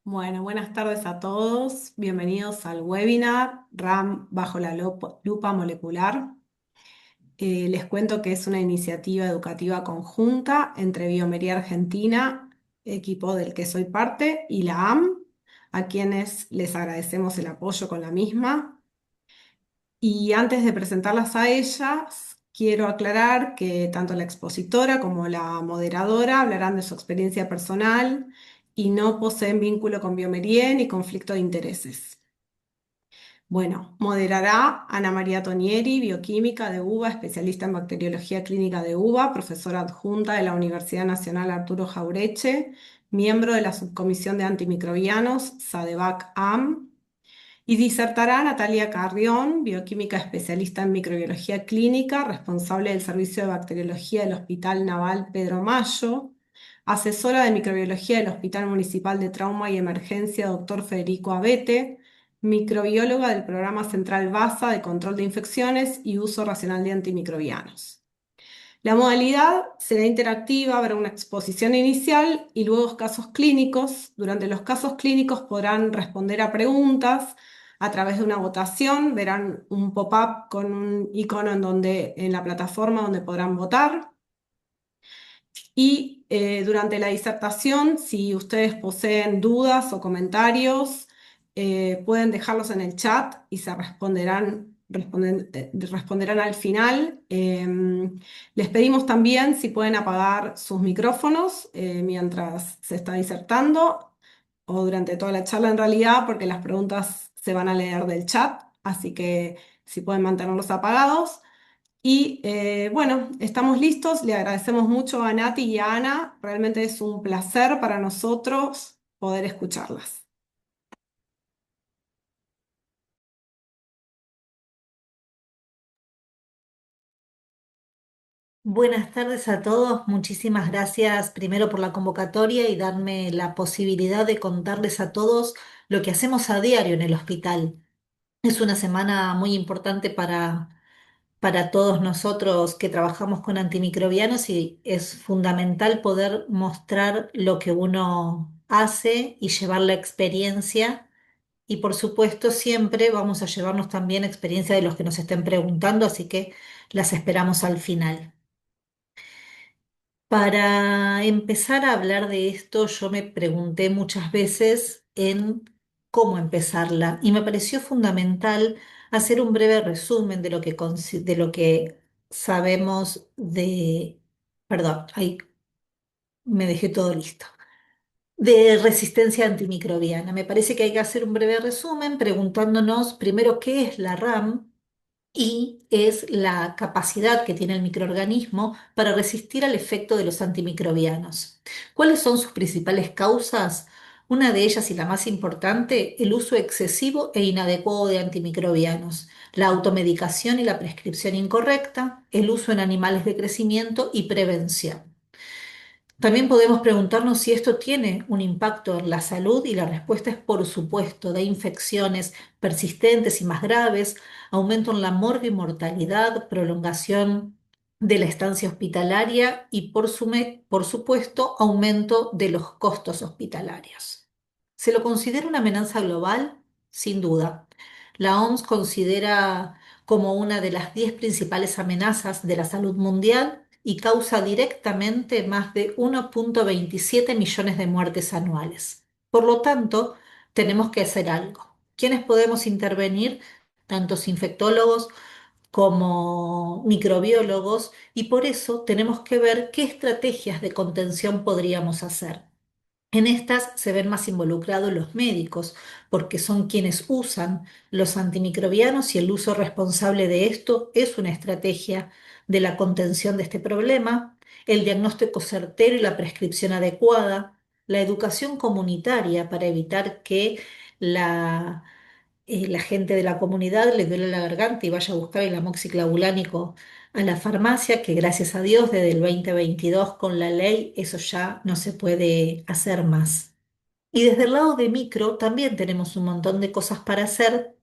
Bueno, buenas tardes a todos. Bienvenidos al webinar RAM bajo la lupa molecular. Les cuento que es una iniciativa educativa conjunta entre Biomería Argentina, equipo del que soy parte, y la AM, a quienes les agradecemos el apoyo con la misma. Y antes de presentarlas a ellas, quiero aclarar que tanto la expositora como la moderadora hablarán de su experiencia personal y no poseen vínculo con Biomerien ni conflicto de intereses. Bueno, moderará Ana María Tonieri, bioquímica de UBA, especialista en bacteriología clínica de UBA, profesora adjunta de la Universidad Nacional Arturo Jaureche, miembro de la Subcomisión de Antimicrobianos, SADEVAC-AM, y disertará Natalia Carrión, bioquímica especialista en microbiología clínica, responsable del servicio de bacteriología del Hospital Naval Pedro Mayo, asesora de microbiología del Hospital Municipal de Trauma y Emergencia Dr. Federico Abete, microbióloga del Programa Central BASA de Control de Infecciones y Uso Racional de Antimicrobianos. La modalidad será interactiva, habrá una exposición inicial y luego casos clínicos. Durante los casos clínicos podrán responder a preguntas a través de una votación. Verán un pop-up con un icono en la plataforma donde podrán votar. Y durante la disertación, si ustedes poseen dudas o comentarios, pueden dejarlos en el chat y se responderán al final. Les pedimos también si pueden apagar sus micrófonos mientras se está disertando o durante toda la charla en realidad, porque las preguntas se van a leer del chat, así que si pueden mantenerlos apagados. Y bueno, estamos listos. Le agradecemos mucho a Nati y a Ana. Realmente es un placer para nosotros poder escucharlas. Buenas tardes a todos. Muchísimas gracias primero por la convocatoria y darme la posibilidad de contarles a todos lo que hacemos a diario en el hospital. Es una semana muy importante para todos nosotros que trabajamos con antimicrobianos y es fundamental poder mostrar lo que uno hace y llevar la experiencia. Y por supuesto siempre vamos a llevarnos también experiencia de los que nos estén preguntando, así que las esperamos al final. Para empezar a hablar de esto, yo me pregunté muchas veces en cómo empezarla y me pareció fundamental hacer un breve resumen de lo que, de lo que sabemos de, perdón, ahí me dejé todo listo, de resistencia antimicrobiana. Me parece que hay que hacer un breve resumen preguntándonos primero qué es la RAM y es la capacidad que tiene el microorganismo para resistir al efecto de los antimicrobianos. ¿Cuáles son sus principales causas? Una de ellas y la más importante, el uso excesivo e inadecuado de antimicrobianos, la automedicación y la prescripción incorrecta, el uso en animales de crecimiento y prevención. También podemos preguntarnos si esto tiene un impacto en la salud y la respuesta es por supuesto, de infecciones persistentes y más graves, aumento en la morbimortalidad, prolongación de la estancia hospitalaria y por supuesto aumento de los costos hospitalarios. ¿Se lo considera una amenaza global? Sin duda. La OMS considera como una de las 10 principales amenazas de la salud mundial y causa directamente más de 1,27 millones de muertes anuales. Por lo tanto, tenemos que hacer algo. ¿Quiénes podemos intervenir? Tantos infectólogos como microbiólogos, y por eso tenemos que ver qué estrategias de contención podríamos hacer. En estas se ven más involucrados los médicos, porque son quienes usan los antimicrobianos y el uso responsable de esto es una estrategia de la contención de este problema, el diagnóstico certero y la prescripción adecuada, la educación comunitaria para evitar que la gente de la comunidad le duele la garganta y vaya a buscar el amoxiclavulánico a la farmacia, que gracias a Dios desde el 2022 con la ley eso ya no se puede hacer más. Y desde el lado de micro también tenemos un montón de cosas para hacer,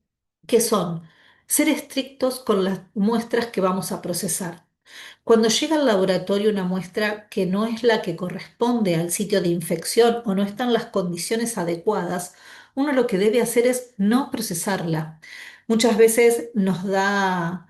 que son ser estrictos con las muestras que vamos a procesar. Cuando llega al laboratorio una muestra que no es la que corresponde al sitio de infección o no están las condiciones adecuadas, uno lo que debe hacer es no procesarla. Muchas veces nos da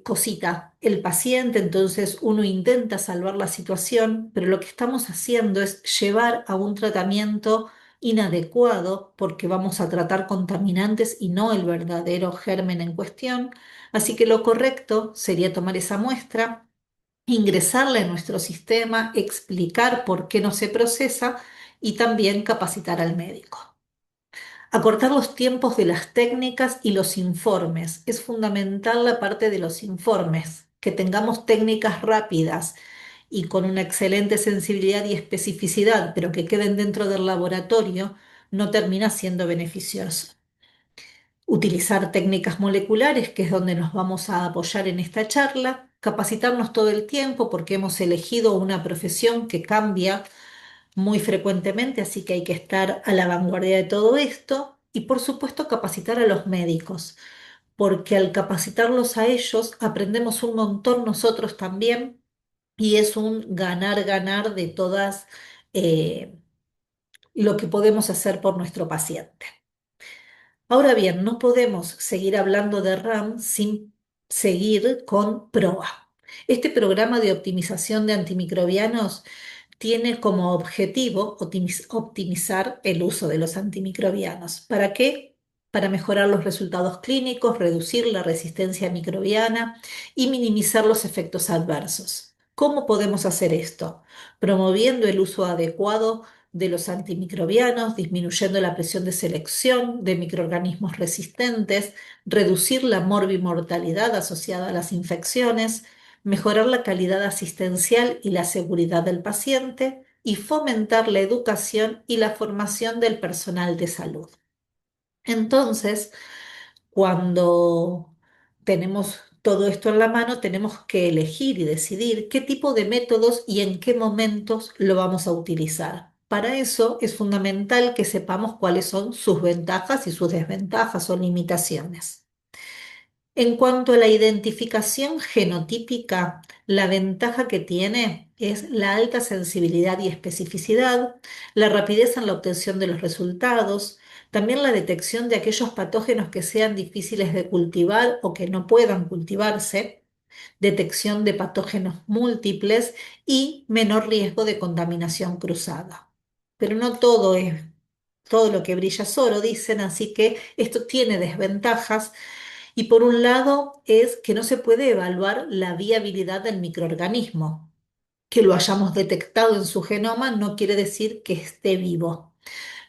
cosita el paciente, entonces uno intenta salvar la situación, pero lo que estamos haciendo es llevar a un tratamiento inadecuado porque vamos a tratar contaminantes y no el verdadero germen en cuestión. Así que lo correcto sería tomar esa muestra, ingresarla en nuestro sistema, explicar por qué no se procesa y también capacitar al médico. Acortar los tiempos de las técnicas y los informes. Es fundamental la parte de los informes, que tengamos técnicas rápidas y con una excelente sensibilidad y especificidad, pero que queden dentro del laboratorio, no termina siendo beneficioso. Utilizar técnicas moleculares, que es donde nos vamos a apoyar en esta charla, capacitarnos todo el tiempo porque hemos elegido una profesión que cambia muy frecuentemente, así que hay que estar a la vanguardia de todo esto y por supuesto capacitar a los médicos, porque al capacitarlos a ellos aprendemos un montón nosotros también y es un ganar-ganar de todas lo que podemos hacer por nuestro paciente. Ahora bien, no podemos seguir hablando de RAM sin seguir con PROA. Este programa de optimización de antimicrobianos tiene como objetivo optimizar el uso de los antimicrobianos. ¿Para qué? Para mejorar los resultados clínicos, reducir la resistencia microbiana y minimizar los efectos adversos. ¿Cómo podemos hacer esto? Promoviendo el uso adecuado de los antimicrobianos, disminuyendo la presión de selección de microorganismos resistentes, reducir la morbimortalidad asociada a las infecciones, mejorar la calidad asistencial y la seguridad del paciente y fomentar la educación y la formación del personal de salud. Entonces, cuando tenemos todo esto en la mano, tenemos que elegir y decidir qué tipo de métodos y en qué momentos lo vamos a utilizar. Para eso es fundamental que sepamos cuáles son sus ventajas y sus desventajas o limitaciones. En cuanto a la identificación genotípica, la ventaja que tiene es la alta sensibilidad y especificidad, la rapidez en la obtención de los resultados, también la detección de aquellos patógenos que sean difíciles de cultivar o que no puedan cultivarse, detección de patógenos múltiples y menor riesgo de contaminación cruzada. Pero no todo es todo lo que brilla es oro, dicen, así que esto tiene desventajas y por un lado es que no se puede evaluar la viabilidad del microorganismo. Que lo hayamos detectado en su genoma no quiere decir que esté vivo.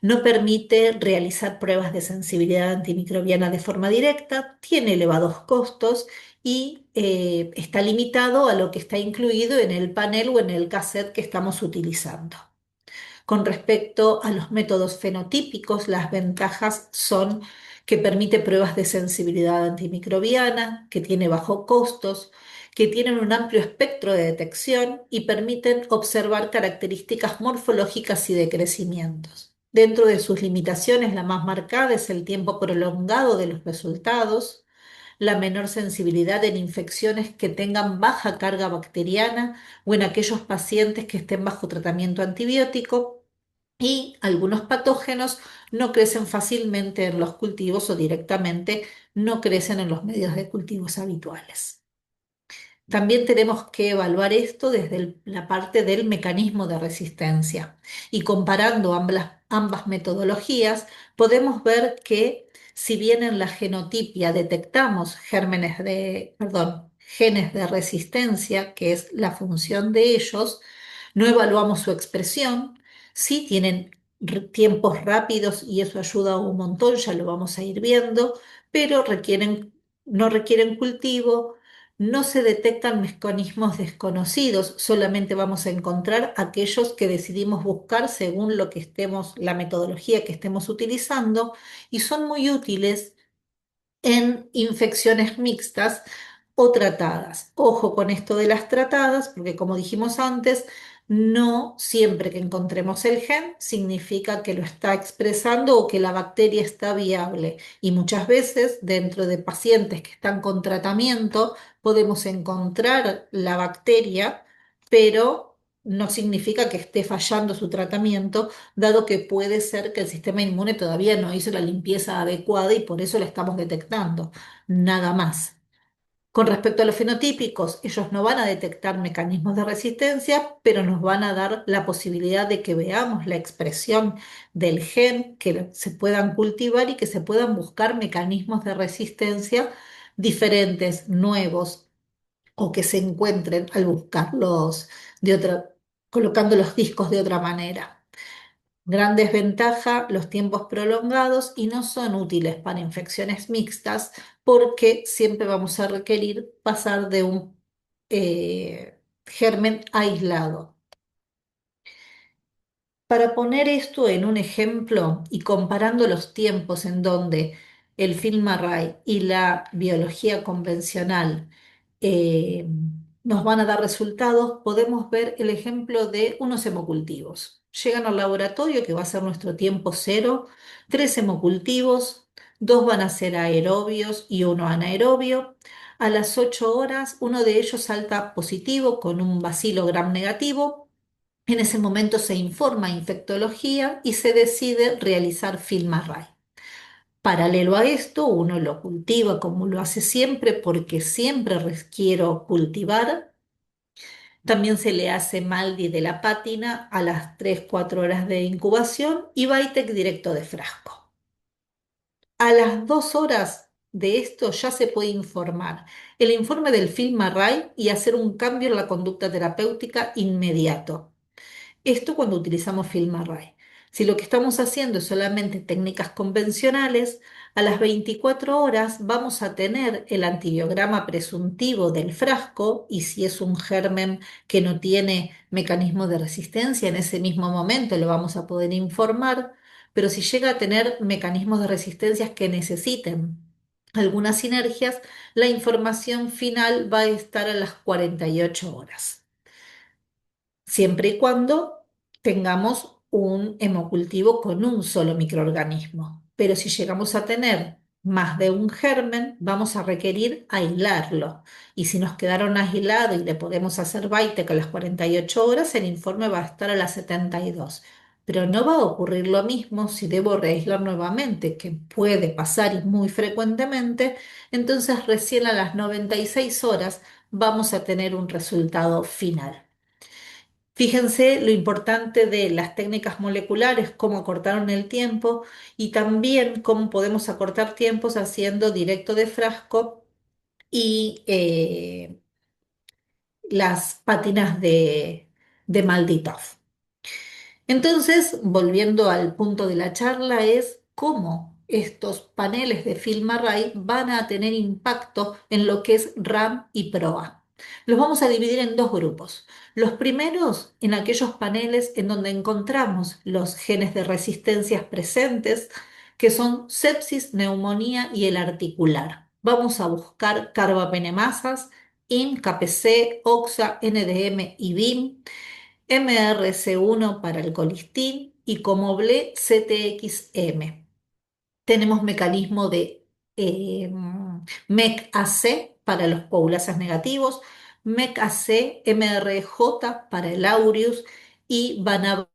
No permite realizar pruebas de sensibilidad antimicrobiana de forma directa, tiene elevados costos y está limitado a lo que está incluido en el panel o en el cassette que estamos utilizando. Con respecto a los métodos fenotípicos, las ventajas son que permite pruebas de sensibilidad antimicrobiana, que tiene bajos costos, que tienen un amplio espectro de detección y permiten observar características morfológicas y de crecimientos. Dentro de sus limitaciones, la más marcada es el tiempo prolongado de los resultados, la menor sensibilidad en infecciones que tengan baja carga bacteriana o en aquellos pacientes que estén bajo tratamiento antibiótico y algunos patógenos no crecen fácilmente en los cultivos o directamente no crecen en los medios de cultivos habituales. También tenemos que evaluar esto desde la parte del mecanismo de resistencia y comparando ambas metodologías podemos ver que si bien en la genotipia detectamos genes de resistencia, que es la función de ellos, no evaluamos su expresión, sí tienen tiempos rápidos y eso ayuda un montón, ya lo vamos a ir viendo, pero no requieren cultivo, no se detectan mecanismos desconocidos, solamente vamos a encontrar aquellos que decidimos buscar según lo que estemos, la metodología que estemos utilizando, y son muy útiles en infecciones mixtas o tratadas. Ojo con esto de las tratadas, porque como dijimos antes, No siempre que encontremos el gen significa que lo está expresando o que la bacteria está viable. Y muchas veces dentro de pacientes que están con tratamiento podemos encontrar la bacteria, pero no significa que esté fallando su tratamiento, dado que puede ser que el sistema inmune todavía no hizo la limpieza adecuada y por eso la estamos detectando. Nada más. Con respecto a los fenotípicos, ellos no van a detectar mecanismos de resistencia, pero nos van a dar la posibilidad de que veamos la expresión del gen, que se puedan cultivar y que se puedan buscar mecanismos de resistencia diferentes, nuevos, o que se encuentren al buscarlos de otra, colocando los discos de otra manera. Gran desventaja, los tiempos prolongados y no son útiles para infecciones mixtas porque siempre vamos a requerir pasar de un germen aislado. Para poner esto en un ejemplo y comparando los tiempos en donde el FilmArray y la biología convencional eh, nos van a dar resultados, podemos ver el ejemplo de unos hemocultivos. Llegan al laboratorio, que va a ser nuestro tiempo cero, tres hemocultivos, dos van a ser aerobios y uno anaerobio. A las 8 horas, uno de ellos salta positivo con un bacilo gram negativo. En ese momento se informa a infectología y se decide realizar FilmArray. Paralelo a esto, uno lo cultiva como lo hace siempre porque siempre quiero cultivar. También se le hace Maldi de la pátina a las 3-4 horas de incubación y Vitek directo de frasco. A las 2 horas de esto ya se puede informar el informe del FilmArray y hacer un cambio en la conducta terapéutica inmediato. Esto cuando utilizamos FilmArray. Si lo que estamos haciendo es solamente técnicas convencionales, a las 24 horas vamos a tener el antibiograma presuntivo del frasco y si es un germen que no tiene mecanismo de resistencia, en ese mismo momento lo vamos a poder informar, pero si llega a tener mecanismos de resistencia que necesiten algunas sinergias, la información final va a estar a las 48 horas siempre y cuando tengamos un hemocultivo con un solo microorganismo. Pero si llegamos a tener más de un germen, vamos a requerir aislarlo. Y si nos quedaron aislados y le podemos hacer Vitek a las 48 horas, el informe va a estar a las 72. Pero no va a ocurrir lo mismo si debo reaislar nuevamente, que puede pasar y muy frecuentemente. Entonces recién a las 96 horas vamos a tener un resultado final. Fíjense lo importante de las técnicas moleculares, cómo acortaron el tiempo y también cómo podemos acortar tiempos haciendo directo de frasco y las pátinas de Malditov. Entonces, volviendo al punto de la charla, es cómo estos paneles de FilmArray van a tener impacto en lo que es RAM y PROA. Los vamos a dividir en dos grupos. Los primeros en aquellos paneles en donde encontramos los genes de resistencias presentes, que son sepsis, neumonía y el articular. Vamos a buscar carbapenemasas, IN, KPC, OXA, NDM y BIM. MRC1 para el colistin y como ble CTXM. Tenemos mecanismo de MEC-AC para los coagulasas negativos, MEC-AC, MRJ para el aureus y Vanab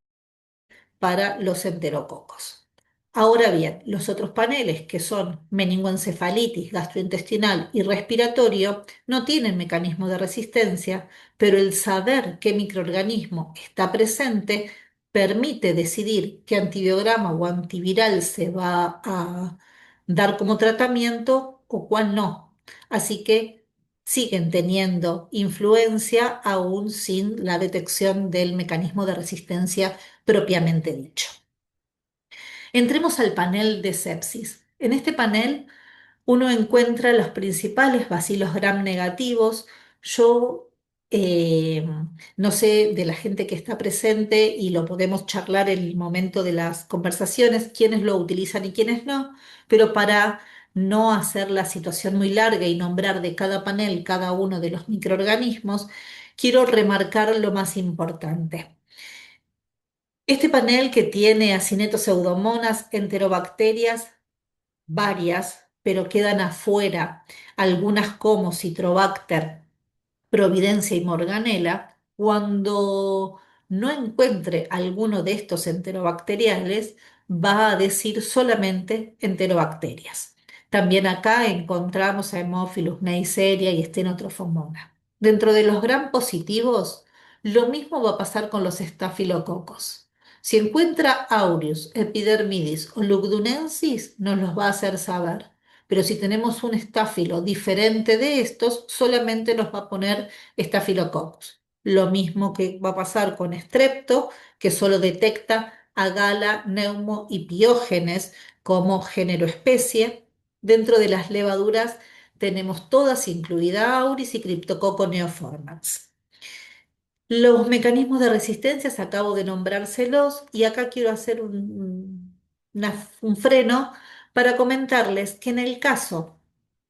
para los enterococos. Ahora bien, los otros paneles, que son meningoencefalitis, gastrointestinal y respiratorio, no tienen mecanismo de resistencia, pero el saber qué microorganismo está presente permite decidir qué antibiograma o antiviral se va a dar como tratamiento o cuál no. Así que siguen teniendo influencia aún sin la detección del mecanismo de resistencia propiamente dicho. Entremos al panel de sepsis. En este panel uno encuentra los principales bacilos gram negativos. Yo eh, no sé de la gente que está presente y lo podemos charlar en el momento de las conversaciones, quiénes lo utilizan y quiénes no, pero para no hacer la situación muy larga y nombrar de cada panel cada uno de los microorganismos, quiero remarcar lo más importante. Este panel que tiene Acinetto pseudomonas, enterobacterias, varias, pero quedan afuera algunas como Citrobacter, Providencia y Morganella, cuando no encuentre alguno de estos enterobacteriales, va a decir solamente enterobacterias. También acá encontramos a Haemophilus neisseria y Stenotrophomonas. Dentro de los gram positivos, lo mismo va a pasar con los estafilococos. Si encuentra aureus, epidermidis o lugdunensis, nos los va a hacer saber. Pero si tenemos un estáfilo diferente de estos, solamente nos va a poner Staphylococcus. Lo mismo que va a pasar con Strepto, que solo detecta a Gala, Neumo y Piógenes como género especie. Dentro de las levaduras tenemos todas, incluida Auris y Cryptococcus neoformans. Los mecanismos de resistencia, acabo de nombrárselos, y acá quiero hacer un freno para comentarles que en el caso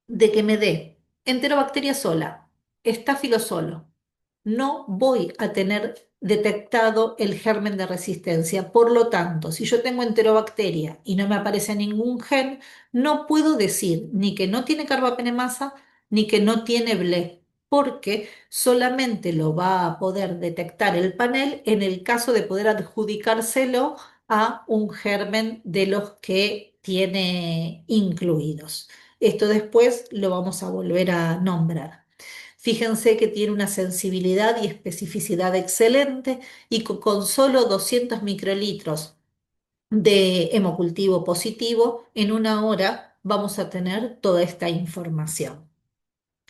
de que me dé enterobacteria sola, estáfilo solo, no voy a tener detectado el germen de resistencia. Por lo tanto, si yo tengo enterobacteria y no me aparece ningún gen, no puedo decir ni que no tiene carbapenemasa ni que no tiene BLE, porque solamente lo va a poder detectar el panel en el caso de poder adjudicárselo a un germen de los que tiene incluidos. Esto después lo vamos a volver a nombrar. Fíjense que tiene una sensibilidad y especificidad excelente y con solo 200 microlitros de hemocultivo positivo, en una hora vamos a tener toda esta información.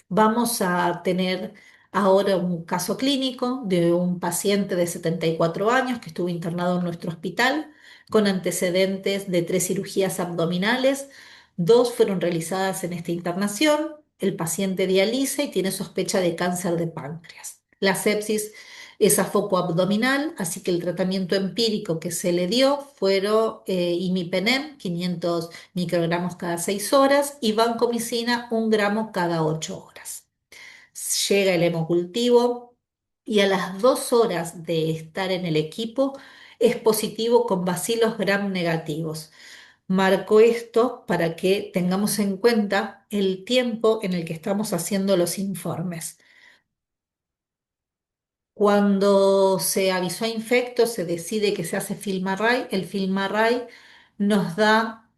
Vamos a tener ahora un caso clínico de un paciente de 74 años que estuvo internado en nuestro hospital con antecedentes de 3 cirugías abdominales. 2 fueron realizadas en esta internación. El paciente dializa y tiene sospecha de cáncer de páncreas. La sepsis es a foco abdominal, así que el tratamiento empírico que se le dio fueron imipenem, 500 microgramos cada 6 horas, y vancomicina, 1 gramo cada 8 horas. Llega el hemocultivo y a las 2 horas de estar en el equipo es positivo con bacilos gram negativos. Marco esto para que tengamos en cuenta el tiempo en el que estamos haciendo los informes. Cuando se avisó a infecto, se decide que se hace FilmArray. El FilmArray nos da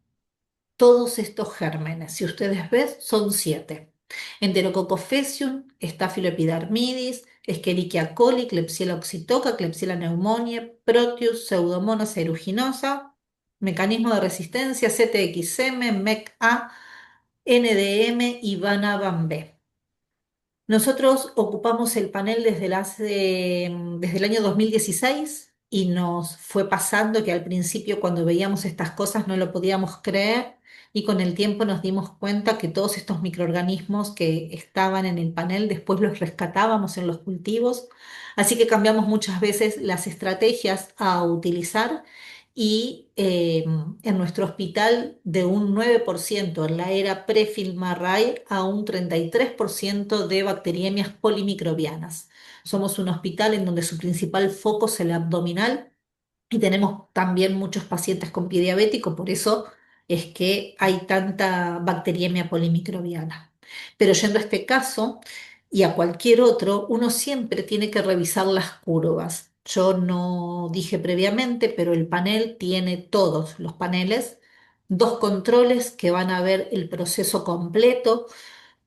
todos estos gérmenes. Si ustedes ven, son 7. Enterococcus faecium, Staphyloepidermidis, Escherichia coli, Klebsiella oxytoca, Klebsiella pneumoniae, Proteus, Pseudomonas aeruginosa, mecanismo de resistencia, CTXM, MECA, NDM y Banabam B. Nosotros ocupamos el panel desde el año 2016 y nos fue pasando que al principio cuando veíamos estas cosas no lo podíamos creer y con el tiempo nos dimos cuenta que todos estos microorganismos que estaban en el panel después los rescatábamos en los cultivos, así que cambiamos muchas veces las estrategias a utilizar y en nuestro hospital de un 9% en la era pre-Filmarray a un 33% de bacteriemias polimicrobianas. Somos un hospital en donde su principal foco es el abdominal y tenemos también muchos pacientes con pie diabético, por eso es que hay tanta bacteriemia polimicrobiana. Pero yendo a este caso y a cualquier otro, uno siempre tiene que revisar las curvas. Yo no dije previamente, pero el panel tiene todos los paneles, 2 controles que van a ver el proceso completo,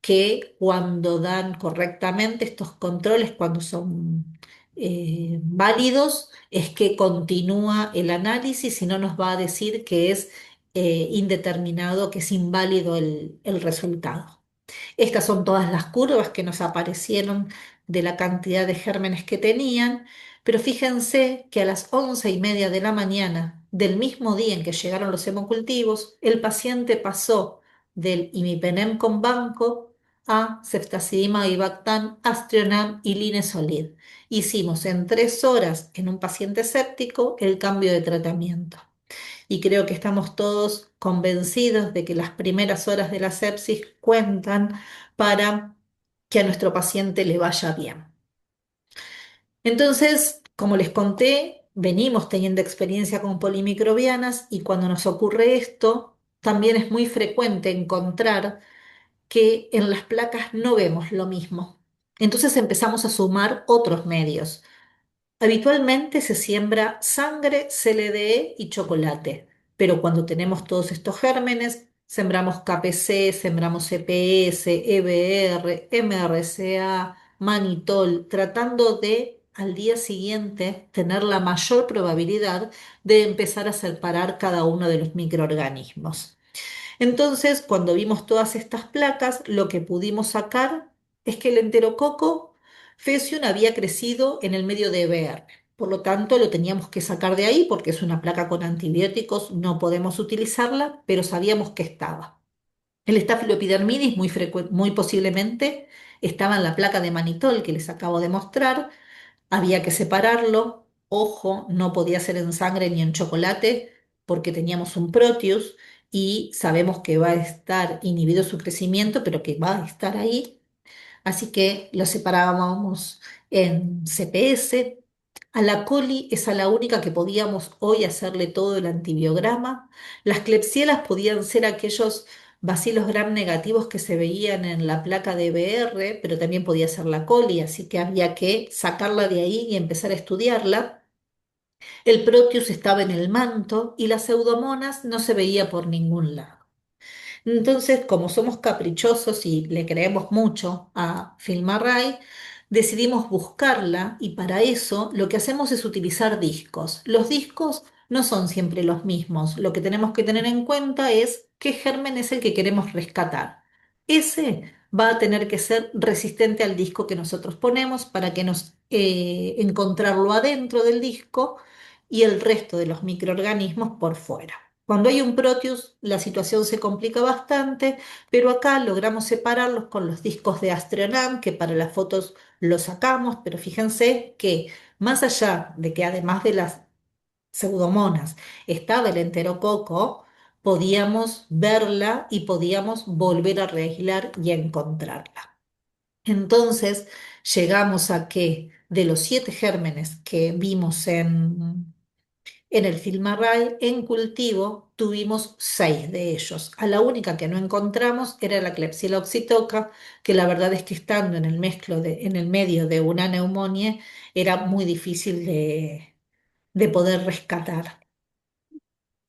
que cuando dan correctamente estos controles, cuando son válidos, es que continúa el análisis y no nos va a decir que es indeterminado, que es inválido el resultado. Estas son todas las curvas que nos aparecieron de la cantidad de gérmenes que tenían, pero fíjense que a las 11:30 de la mañana del mismo día en que llegaron los hemocultivos, el paciente pasó del imipenem con banco a ceftazidima ibactam, Astrionam y Linesolid. Hicimos en 3 horas en un paciente séptico el cambio de tratamiento y creo que estamos todos convencidos de que las primeras horas de la sepsis cuentan para que a nuestro paciente le vaya bien. Entonces, como les conté, venimos teniendo experiencia con polimicrobianas y cuando nos ocurre esto, también es muy frecuente encontrar que en las placas no vemos lo mismo. Entonces empezamos a sumar otros medios. Habitualmente se siembra sangre, CLDE y chocolate, pero cuando tenemos todos estos gérmenes, sembramos KPC, sembramos EPS, EBR, MRCA, manitol, tratando de al día siguiente tener la mayor probabilidad de empezar a separar cada uno de los microorganismos. Entonces, cuando vimos todas estas placas, lo que pudimos sacar es que el enterococo faecium había crecido en el medio de EBR. Por lo tanto, lo teníamos que sacar de ahí porque es una placa con antibióticos, no podemos utilizarla, pero sabíamos que estaba. El Staphyloepidermidis muy posiblemente estaba en la placa de manitol que les acabo de mostrar. Había que separarlo. Ojo, no podía ser en sangre ni en chocolate porque teníamos un Proteus y sabemos que va a estar inhibido su crecimiento, pero que va a estar ahí. Así que lo separábamos en CPS. A la coli es a la única que podíamos hoy hacerle todo el antibiograma. Las Klebsielas podían ser aquellos bacilos gram negativos que se veían en la placa de BR, pero también podía ser la coli, así que había que sacarla de ahí y empezar a estudiarla. El Proteus estaba en el manto y las pseudomonas no se veía por ningún lado. Entonces, como somos caprichosos y le creemos mucho a Filmarray, decidimos buscarla y para eso lo que hacemos es utilizar discos. Los discos no son siempre los mismos. Lo que tenemos que tener en cuenta es qué germen es el que queremos rescatar. Ese va a tener que ser resistente al disco que nosotros ponemos para que nos encontrarlo adentro del disco y el resto de los microorganismos por fuera. Cuando hay un Proteus, la situación se complica bastante, pero acá logramos separarlos con los discos de Astronam, que para las fotos los sacamos, pero fíjense que más allá de que además de las pseudomonas estaba el enterococo, podíamos verla y podíamos volver a reaislar y a encontrarla. Entonces llegamos a que de los 7 gérmenes que vimos en el Filmarray, en cultivo, tuvimos 6 de ellos. A la única que no encontramos era la Klebsiella oxytoca, que la verdad es que estando en el medio de una neumonía era muy difícil de poder rescatar.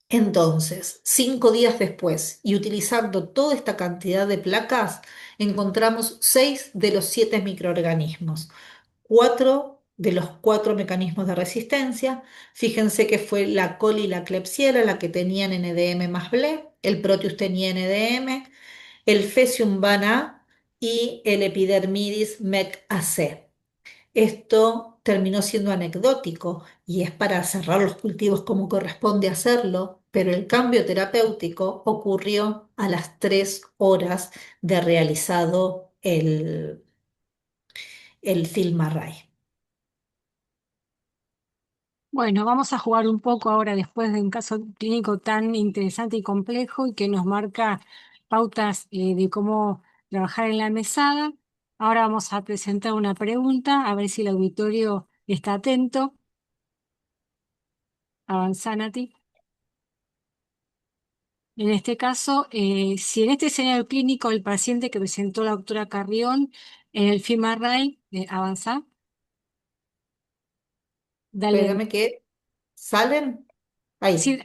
Entonces, 5 días después, y utilizando toda esta cantidad de placas, encontramos 6 de los 7 microorganismos, 4 de los 4 mecanismos de resistencia. Fíjense que fue la coli y la Klebsiella la que tenían NDM más BLE, el Proteus tenía NDM, el Faecium Van A y el Epidermidis MEC AC. Esto terminó siendo anecdótico y es para cerrar los cultivos como corresponde hacerlo, pero el cambio terapéutico ocurrió a las 3 horas de realizado el FilmArray. Bueno, vamos a jugar un poco ahora después de un caso clínico tan interesante y complejo y que nos marca pautas de cómo trabajar en la mesada. Ahora vamos a presentar una pregunta, a ver si el auditorio está atento. Avanzá, Nati. En este caso, si en este escenario clínico el paciente que presentó la doctora Carrión en el FIMARRAY, avanzá, dale. Espérame que salen ahí. Sí,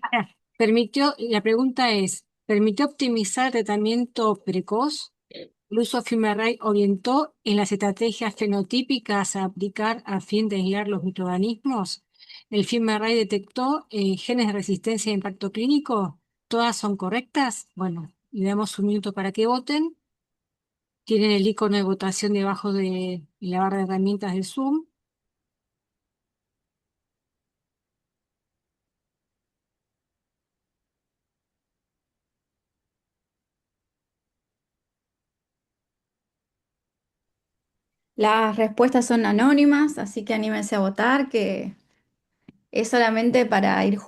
la pregunta es, ¿permitió optimizar el tratamiento precoz? ¿El uso de FilmArray orientó en las estrategias fenotípicas a aplicar a fin de aislar los microorganismos? ¿El FilmArray detectó genes de resistencia e impacto clínico? ¿Todas son correctas? Bueno, le damos un minuto para que voten. Tienen el icono de votación debajo de la barra de herramientas del Zoom. Las respuestas son anónimas, así que anímense a votar, que es solamente para ir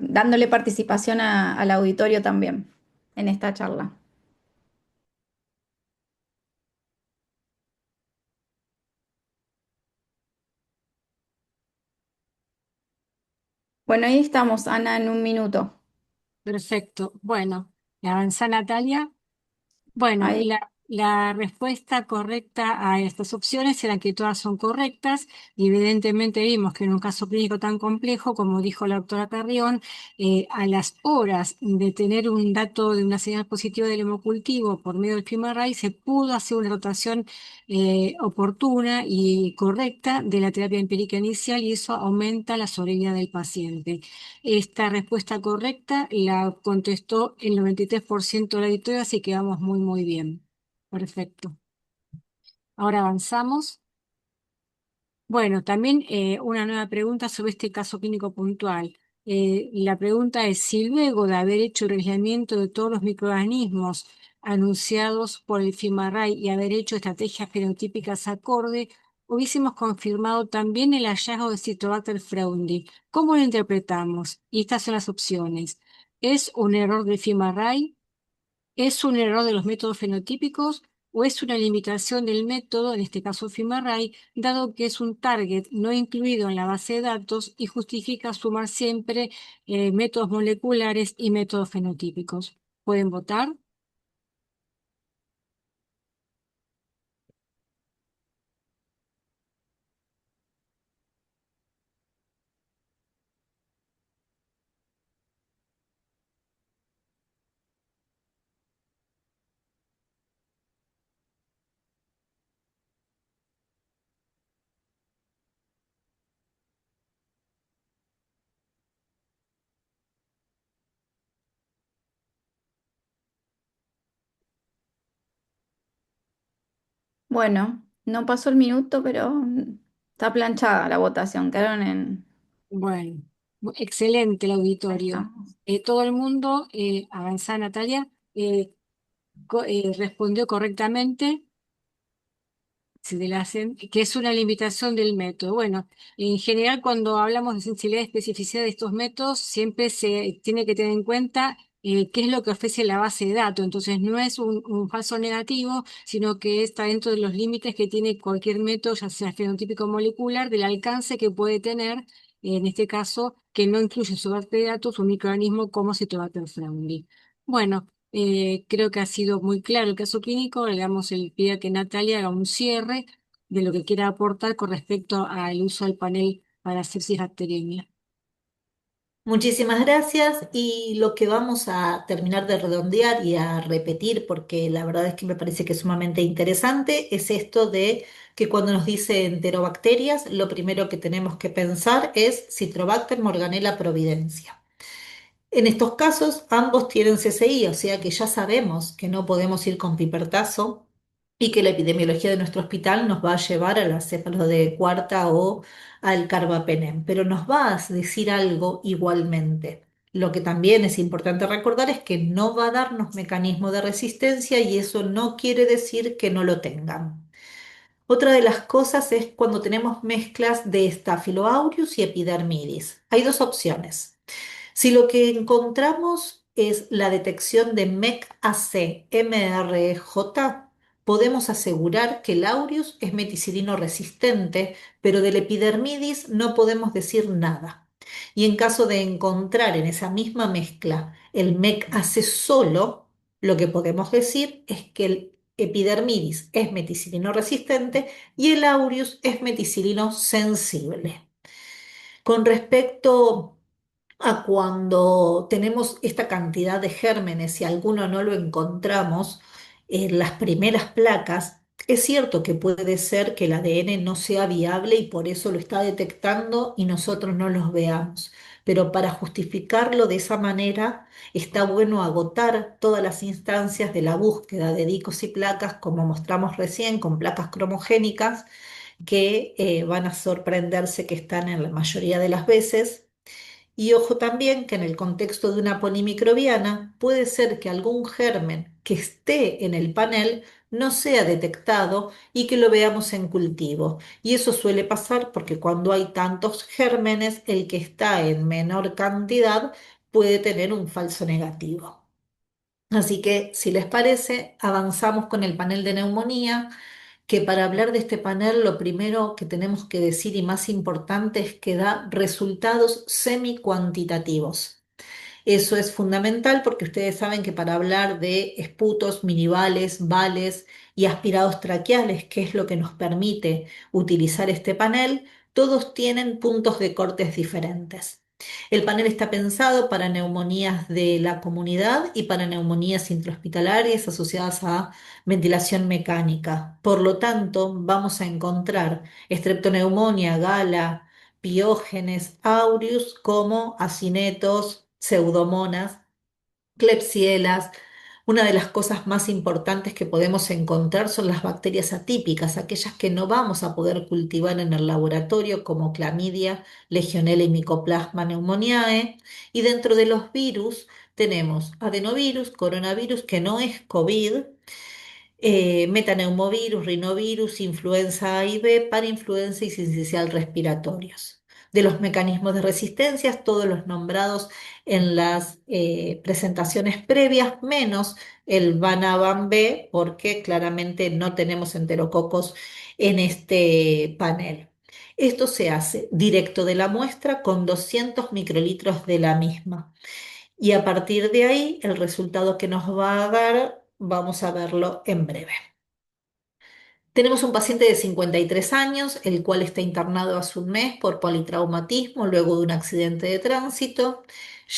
dándole participación al auditorio también en esta charla. Bueno, ahí estamos, Ana, en un minuto. Perfecto. Bueno, avanza Natalia. Bueno, Ahí. la respuesta correcta a estas opciones era que todas son correctas y evidentemente vimos que en un caso clínico tan complejo, como dijo la doctora Carrión, a las horas de tener un dato de una señal positiva del hemocultivo por medio del FIMARRAY se pudo hacer una rotación oportuna y correcta de la terapia empírica inicial y eso aumenta la sobrevida del paciente. Esta respuesta correcta la contestó el 93% de la auditoría, así que vamos muy, muy bien. Perfecto. Ahora avanzamos. Bueno, también una nueva pregunta sobre este caso clínico puntual. La pregunta es si luego de haber hecho el aislamiento de todos los microorganismos anunciados por el FIMARRAY y haber hecho estrategias fenotípicas acorde, hubiésemos confirmado también el hallazgo de Citrobacter freundii. ¿Cómo lo interpretamos? Y estas son las opciones. ¿Es un error del FIMARRAY? ¿Es un error de los métodos fenotípicos o es una limitación del método, en este caso FIMARRAY, dado que es un target no incluido en la base de datos y justifica sumar siempre métodos moleculares y métodos fenotípicos? ¿Pueden votar? Bueno, no pasó el minuto, pero está planchada la votación. Quedaron en... Bueno, excelente el Ahí auditorio. estamos. Todo el mundo, avanza Natalia, respondió correctamente. Si te la hacen, que es una limitación del método. Bueno, en general cuando hablamos de sensibilidad y especificidad de estos métodos, siempre se tiene que tener en cuenta qué es lo que ofrece la base de datos. Entonces no es un falso negativo, sino que está dentro de los límites que tiene cualquier método, ya sea fenotípico o molecular, del alcance que puede tener, en este caso, que no incluye en su base de datos un microorganismo como Citrobacter fruendii. Bueno. Creo que ha sido muy claro el caso clínico. Le damos el pie a que Natalia haga un cierre de lo que quiera aportar con respecto al uso del panel para sepsis bacteriana. Muchísimas gracias y lo que vamos a terminar de redondear y a repetir, porque la verdad es que me parece que es sumamente interesante, es esto de que cuando nos dice enterobacterias, lo primero que tenemos que pensar es Citrobacter morganella providencia. En estos casos, ambos tienen CCI, o sea que ya sabemos que no podemos ir con pipertazo y que la epidemiología de nuestro hospital nos va a llevar a la céfalo de cuarta o al carbapenem, pero nos va a decir algo igualmente. Lo que también es importante recordar es que no va a darnos mecanismo de resistencia y eso no quiere decir que no lo tengan. Otra de las cosas es cuando tenemos mezclas de Staphylo aureus y Epidermidis. Hay dos opciones. Si lo que encontramos es la detección de MEC-AC-MRJ, podemos asegurar que el aureus es meticilino resistente, pero del epidermidis no podemos decir nada. Y en caso de encontrar en esa misma mezcla el MEC-AC solo, lo que podemos decir es que el epidermidis es meticilino resistente y el aureus es meticilino sensible. Con respecto a cuando tenemos esta cantidad de gérmenes y alguno no lo encontramos en las primeras placas, es cierto que puede ser que el ADN no sea viable y por eso lo está detectando y nosotros no los veamos. Pero para justificarlo de esa manera, está bueno agotar todas las instancias de la búsqueda de dicos y placas, como mostramos recién, con placas cromogénicas, que van a sorprenderse que están en la mayoría de las veces. Y ojo también que en el contexto de una polimicrobiana puede ser que algún germen que esté en el panel no sea detectado y que lo veamos en cultivo. Y eso suele pasar porque cuando hay tantos gérmenes, el que está en menor cantidad puede tener un falso negativo. Así que, si les parece, avanzamos con el panel de neumonía que para hablar de este panel lo primero que tenemos que decir y más importante es que da resultados semi-cuantitativos. Eso es fundamental porque ustedes saben que para hablar de esputos, minivales, vales y aspirados traqueales, que es lo que nos permite utilizar este panel, todos tienen puntos de cortes diferentes. El panel está pensado para neumonías de la comunidad y para neumonías intrahospitalarias asociadas a ventilación mecánica. Por lo tanto, vamos a encontrar estreptoneumonía, gala, Piógenes aureus como acinetos, pseudomonas, Klebsielas. Una de las cosas más importantes que podemos encontrar son las bacterias atípicas, aquellas que no vamos a poder cultivar en el laboratorio, como clamidia, legionela y Mycoplasma pneumoniae. Y dentro de los virus tenemos adenovirus, coronavirus, que no es COVID, metaneumovirus, rinovirus, influenza A y B, parainfluenza y sincicial respiratorios. De los mecanismos de resistencia, todos los nombrados en las presentaciones previas, menos el Van B, porque claramente no tenemos enterococos en este panel. Esto se hace directo de la muestra con 200 microlitros de la misma. Y a partir de ahí, el resultado que nos va a dar, vamos a verlo en breve. Tenemos un paciente de 53 años, el cual está internado hace un mes por politraumatismo luego de un accidente de tránsito.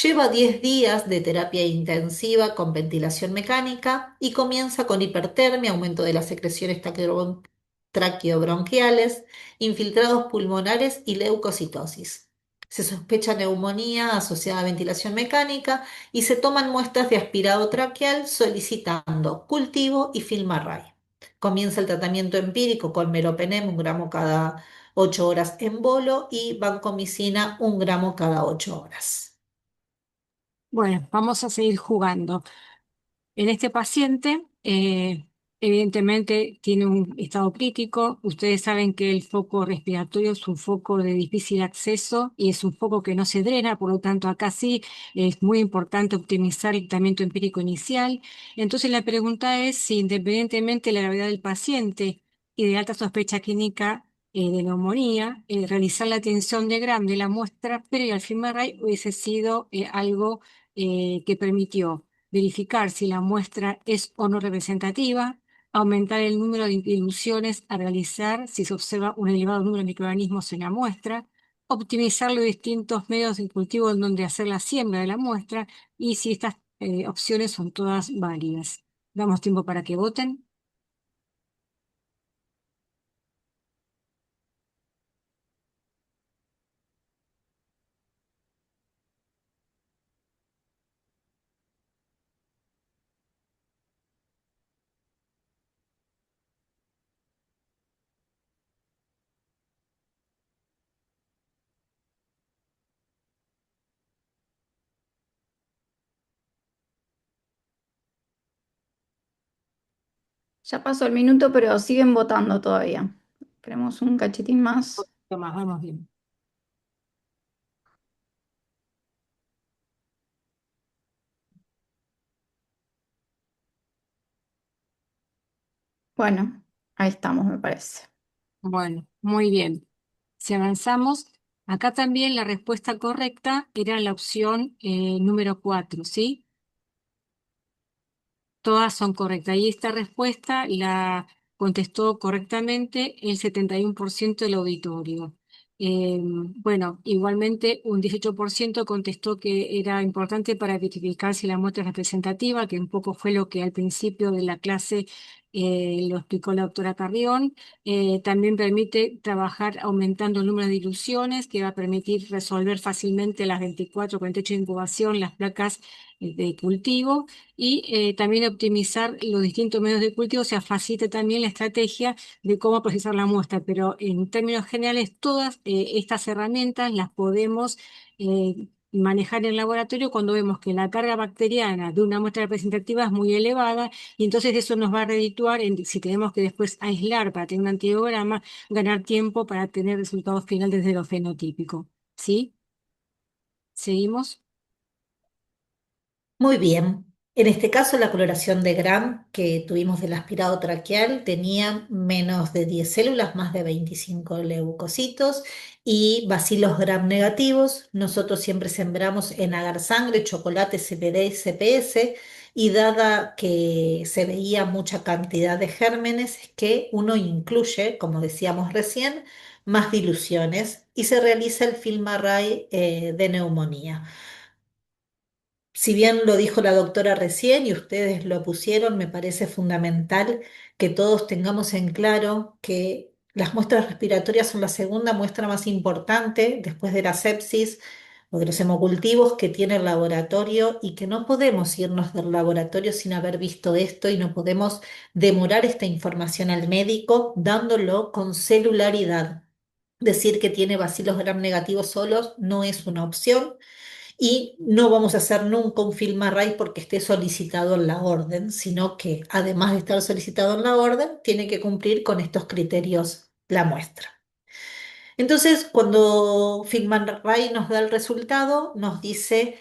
Lleva 10 días de terapia intensiva con ventilación mecánica y comienza con hipertermia, aumento de las secreciones traqueobronquiales, infiltrados pulmonares y leucocitosis. Se sospecha neumonía asociada a ventilación mecánica y se toman muestras de aspirado traqueal solicitando cultivo y film array. Comienza el tratamiento empírico con meropenem, 1 gramo cada 8 horas en bolo, y vancomicina, 1 gramo cada 8 horas. Bueno, vamos a seguir jugando. En este paciente, evidentemente tiene un estado crítico. Ustedes saben que el foco respiratorio es un foco de difícil acceso y es un foco que no se drena, por lo tanto acá sí es muy importante optimizar el tratamiento empírico inicial. Entonces la pregunta es si independientemente de la gravedad del paciente y de alta sospecha clínica de neumonía, realizar la tinción de Gram de la muestra previa al FilmArray hubiese sido algo que permitió verificar si la muestra es o no representativa, aumentar el número de ilusiones a realizar si se observa un elevado número de microorganismos en la muestra, optimizar los distintos medios de cultivo en donde hacer la siembra de la muestra y si estas opciones son todas válidas. Damos tiempo para que voten. Ya pasó el minuto, pero siguen votando todavía. Queremos un cachitín más. Tomás, vamos bien. Bueno, ahí estamos, me parece. Bueno, muy bien. Si avanzamos, acá también la respuesta correcta era la opción número 4, ¿sí? Todas son correctas. Y esta respuesta la contestó correctamente el 71% del auditorio. Bueno, igualmente un 18% contestó que era importante para verificar si la muestra es representativa, que un poco fue lo que al principio de la clase lo explicó la doctora Carrión. También permite trabajar aumentando el número de diluciones, que va a permitir resolver fácilmente las 24, 48 de incubación, las placas de cultivo y también optimizar los distintos medios de cultivo, o sea, facilita también la estrategia de cómo procesar la muestra, pero en términos generales todas estas herramientas las podemos manejar en el laboratorio cuando vemos que la carga bacteriana de una muestra representativa es muy elevada y entonces eso nos va a redituar en, si tenemos que después aislar para tener un antibiograma, ganar tiempo para tener resultados finales desde lo fenotípico. ¿Sí? ¿Seguimos? Muy bien. En este caso, la coloración de Gram que tuvimos del aspirado traqueal tenía menos de 10 células, más de 25 leucocitos y bacilos Gram negativos. Nosotros siempre sembramos en agar sangre, chocolate, CPD y CPS, y dada que se veía mucha cantidad de gérmenes, es que uno incluye, como decíamos recién, más diluciones y se realiza el FilmArray de neumonía. Si bien lo dijo la doctora recién y ustedes lo pusieron, me parece fundamental que todos tengamos en claro que las muestras respiratorias son la segunda muestra más importante después de la sepsis o de los hemocultivos que tiene el laboratorio, y que no podemos irnos del laboratorio sin haber visto esto, y no podemos demorar esta información al médico dándolo con celularidad. Decir que tiene bacilos gram negativos solos no es una opción, y no vamos a hacer nunca un film array porque esté solicitado en la orden, sino que además de estar solicitado en la orden, tiene que cumplir con estos criterios la muestra. Entonces, cuando film array nos da el resultado, nos dice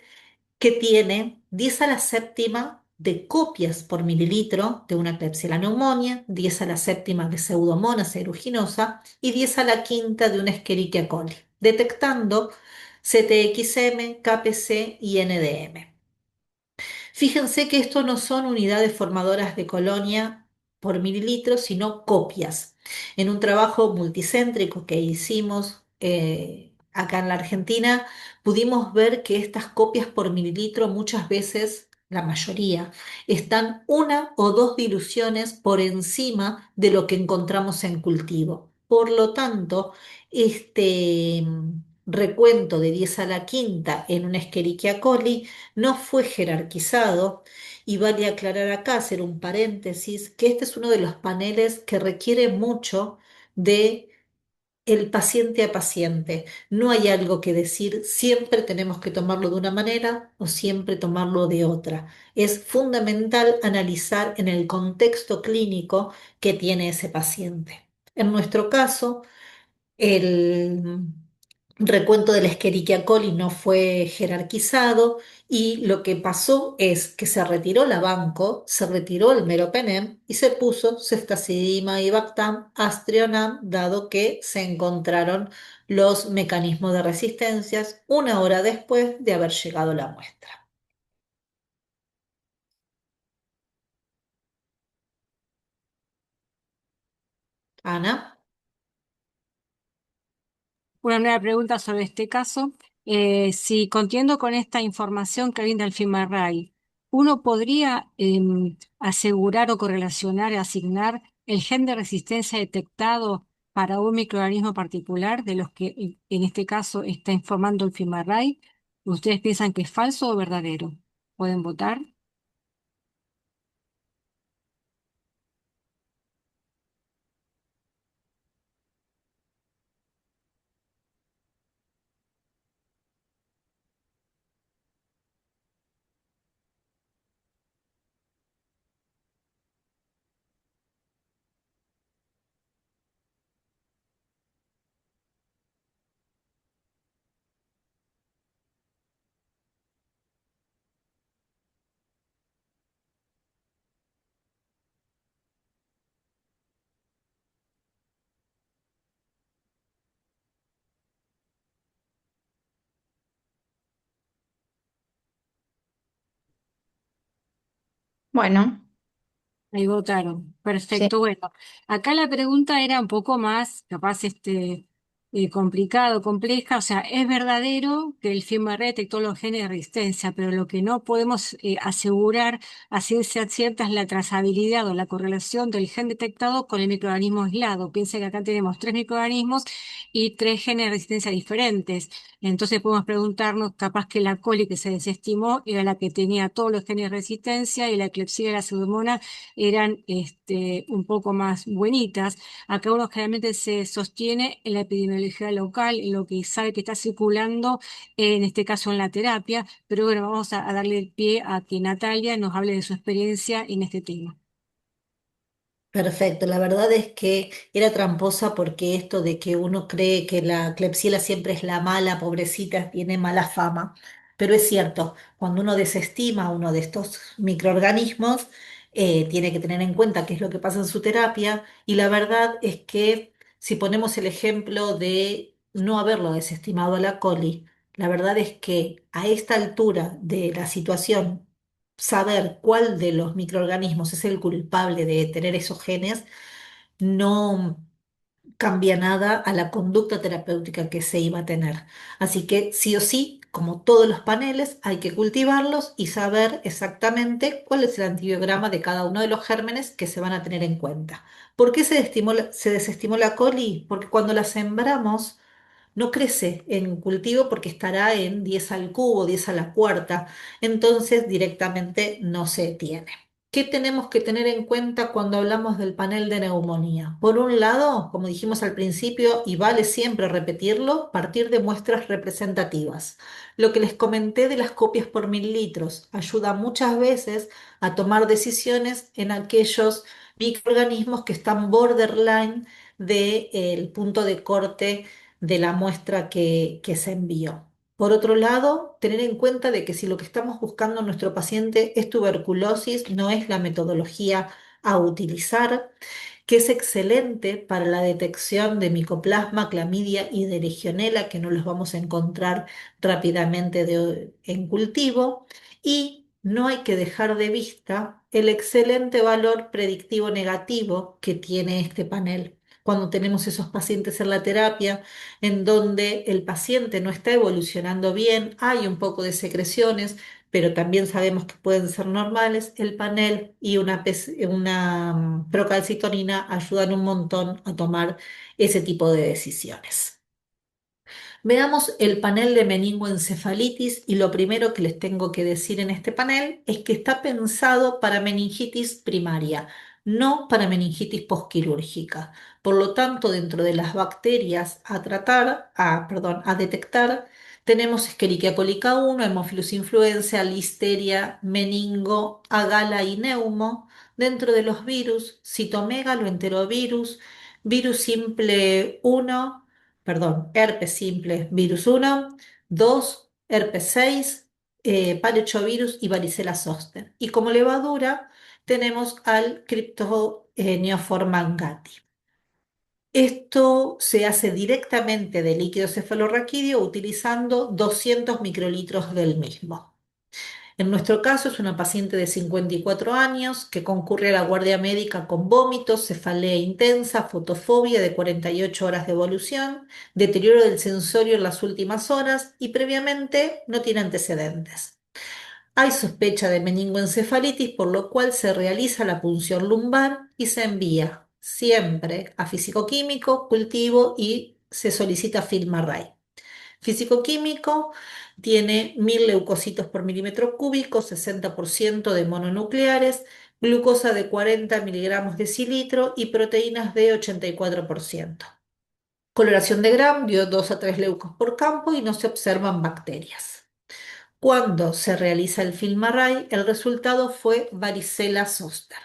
que tiene 10 a la séptima de copias por mililitro de una Klebsiella pneumoniae, 10 a la séptima de Pseudomonas aeruginosa y 10 a la quinta de una Escherichia coli, detectando CTXM, KPC y NDM. Fíjense que esto no son unidades formadoras de colonia por mililitro, sino copias. En un trabajo multicéntrico que hicimos acá en la Argentina, pudimos ver que estas copias por mililitro muchas veces, la mayoría, están una o dos diluciones por encima de lo que encontramos en cultivo. Por lo tanto, este recuento de 10 a la quinta en una Escherichia coli no fue jerarquizado, y vale aclarar acá, hacer un paréntesis, que este es uno de los paneles que requiere mucho de el paciente a paciente. No hay algo que decir, siempre tenemos que tomarlo de una manera o siempre tomarlo de otra. Es fundamental analizar en el contexto clínico que tiene ese paciente. En nuestro caso, el recuento de la Escherichia coli no fue jerarquizado, y lo que pasó es que se retiró la banco, se retiró el meropenem y se puso ceftazidima y bactam, astrionam, dado que se encontraron los mecanismos de resistencias una hora después de haber llegado la muestra. Ana. Una nueva pregunta sobre este caso. Si contiendo con esta información que brinda el FIMARRAY, ¿uno podría asegurar o correlacionar, asignar el gen de resistencia detectado para un microorganismo particular de los que en este caso está informando el FIMARRAY? ¿Ustedes piensan que es falso o verdadero? ¿Pueden votar? Bueno, Ahí votaron. sí. Perfecto. Bueno, acá la pregunta era un poco más, capaz, complicado, compleja. O sea, es verdadero que el FIMARRE detectó los genes de resistencia, pero lo que no podemos asegurar a ciencia cierta es la trazabilidad o la correlación del gen detectado con el microorganismo aislado. Piensen que acá tenemos tres microorganismos y tres genes de resistencia diferentes. Entonces podemos preguntarnos, capaz que la coli que se desestimó era la que tenía todos los genes de resistencia y la Klebsiella y la Pseudomonas eran un poco más buenitas. Acá uno generalmente se sostiene en la epidemiología local, en lo que sabe que está circulando, en este caso en la terapia, pero bueno, vamos a darle el pie a que Natalia nos hable de su experiencia en este tema. Perfecto, la verdad es que era tramposa, porque esto de que uno cree que la Klebsiella siempre es la mala, pobrecita, tiene mala fama. Pero es cierto, cuando uno desestima uno de estos microorganismos, tiene que tener en cuenta qué es lo que pasa en su terapia y la verdad es que si ponemos el ejemplo de no haberlo desestimado a la coli, la verdad es que a esta altura de la situación, saber cuál de los microorganismos es el culpable de tener esos genes no cambia nada a la conducta terapéutica que se iba a tener. Así que sí o sí, como todos los paneles, hay que cultivarlos y saber exactamente cuál es el antibiograma de cada uno de los gérmenes que se van a tener en cuenta. ¿Por qué se desestimó la coli? Porque cuando la sembramos, no crece en cultivo porque estará en 10 al cubo, 10 a la cuarta, entonces directamente no se tiene. ¿Qué tenemos que tener en cuenta cuando hablamos del panel de neumonía? Por un lado, como dijimos al principio, y vale siempre repetirlo, partir de muestras representativas. Lo que les comenté de las copias por mililitros ayuda muchas veces a tomar decisiones en aquellos microorganismos que están borderline del punto de corte de la muestra que se envió. Por otro lado, tener en cuenta de que si lo que estamos buscando en nuestro paciente es tuberculosis, no es la metodología a utilizar, que es excelente para la detección de micoplasma, clamidia y de legionela, que no los vamos a encontrar rápidamente en cultivo, y no hay que dejar de vista el excelente valor predictivo negativo que tiene este panel. Cuando tenemos esos pacientes en la terapia, en donde el paciente no está evolucionando bien, hay un poco de secreciones, pero también sabemos que pueden ser normales, el panel y una procalcitonina ayudan un montón a tomar ese tipo de decisiones. Veamos el panel de meningoencefalitis y lo primero que les tengo que decir en este panel es que está pensado para meningitis primaria, no para meningitis posquirúrgica. Por lo tanto, dentro de las bacterias a tratar, a detectar, tenemos Escherichia colica 1, Haemophilus influenza, Listeria, meningo, agala y neumo. Dentro de los virus, citomegalo, enterovirus, virus simple 1, herpes simple, virus 1, 2, herpes 6, parvovirus y varicela zoster. Y como levadura tenemos al Cryptoneoform mangati. Esto se hace directamente de líquido cefalorraquídeo utilizando 200 microlitros del mismo. En nuestro caso es una paciente de 54 años que concurre a la guardia médica con vómitos, cefalea intensa, fotofobia de 48 horas de evolución, deterioro del sensorio en las últimas horas y previamente no tiene antecedentes. Hay sospecha de meningoencefalitis, por lo cual se realiza la punción lumbar y se envía siempre a físico-químico, cultivo y se solicita film array. Físico-químico tiene 1000 leucocitos por milímetro cúbico, 60% de mononucleares, glucosa de 40 miligramos decilitro y proteínas de 84%. Coloración de Gram dio 2 a 3 leucos por campo y no se observan bacterias. Cuando se realiza el film array, el resultado fue varicela zoster.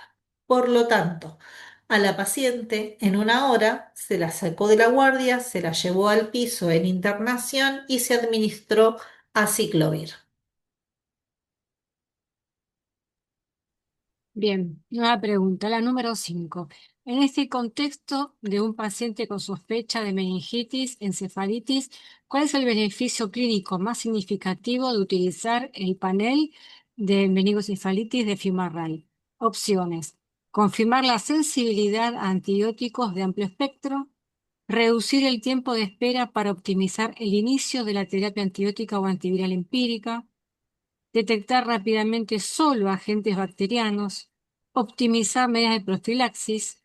Por lo tanto, a la paciente en una hora se la sacó de la guardia, se la llevó al piso en internación y se administró aciclovir. Bien, nueva pregunta, la número 5. En este contexto de un paciente con sospecha de meningitis, encefalitis, ¿cuál es el beneficio clínico más significativo de utilizar el panel de meningoencefalitis de FIMARRAY? Opciones: confirmar la sensibilidad a antibióticos de amplio espectro, reducir el tiempo de espera para optimizar el inicio de la terapia antibiótica o antiviral empírica, detectar rápidamente solo agentes bacterianos, optimizar medidas de profilaxis.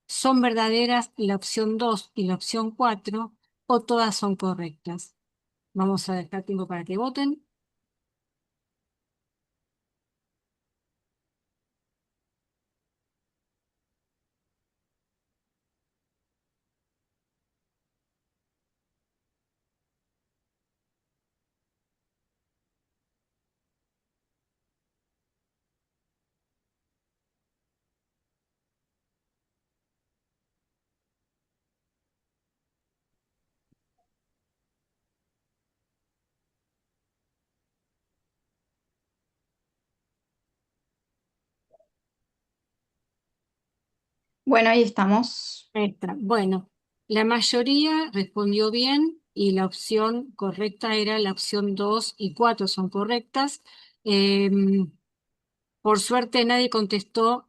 ¿Son verdaderas la opción 2 y la opción 4 o todas son correctas? Vamos a dejar tiempo para que voten. Bueno, ahí estamos. Extra. Bueno, la mayoría respondió bien y la opción correcta era la opción 2 y 4 son correctas. Em, por suerte nadie contestó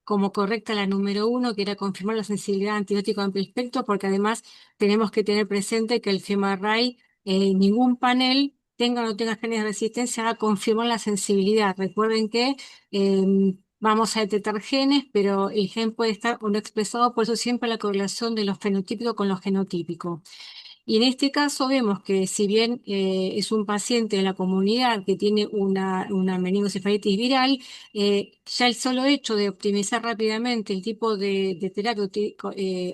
como correcta la número 1, que era confirmar la sensibilidad a antibiótico de amplio espectro, porque además tenemos que tener presente que el FEMARRAI, ningún panel, tenga o no tenga genes de resistencia, va a confirmar la sensibilidad. Recuerden que vamos a detectar genes, pero el gen puede estar o no expresado, por eso siempre la correlación de lo fenotípico con lo genotípico. Y en este caso vemos que si bien es un paciente de la comunidad que tiene una meningocefalitis viral, ya el solo hecho de optimizar rápidamente el tipo de terapia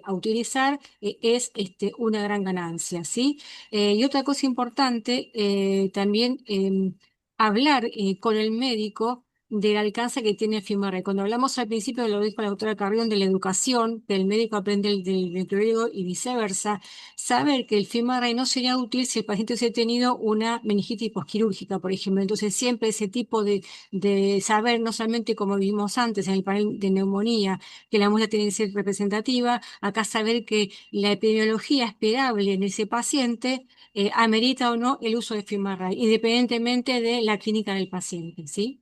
a utilizar es una gran ganancia, ¿sí? Y otra cosa importante, también hablar con el médico del alcance que tiene FIMARRE. Cuando hablamos al principio, lo dijo la doctora Carrión, de la educación, que el médico aprende del microbiólogo y viceversa, saber que el FIMARRAY no sería útil si el paciente hubiese tenido una meningitis posquirúrgica, por ejemplo. Entonces, siempre ese tipo de saber, no solamente como vimos antes en el panel de neumonía, que la muestra tiene que ser representativa, acá saber que la epidemiología esperable en ese paciente amerita o no el uso de FIMARRAY, independientemente de la clínica del paciente, ¿sí?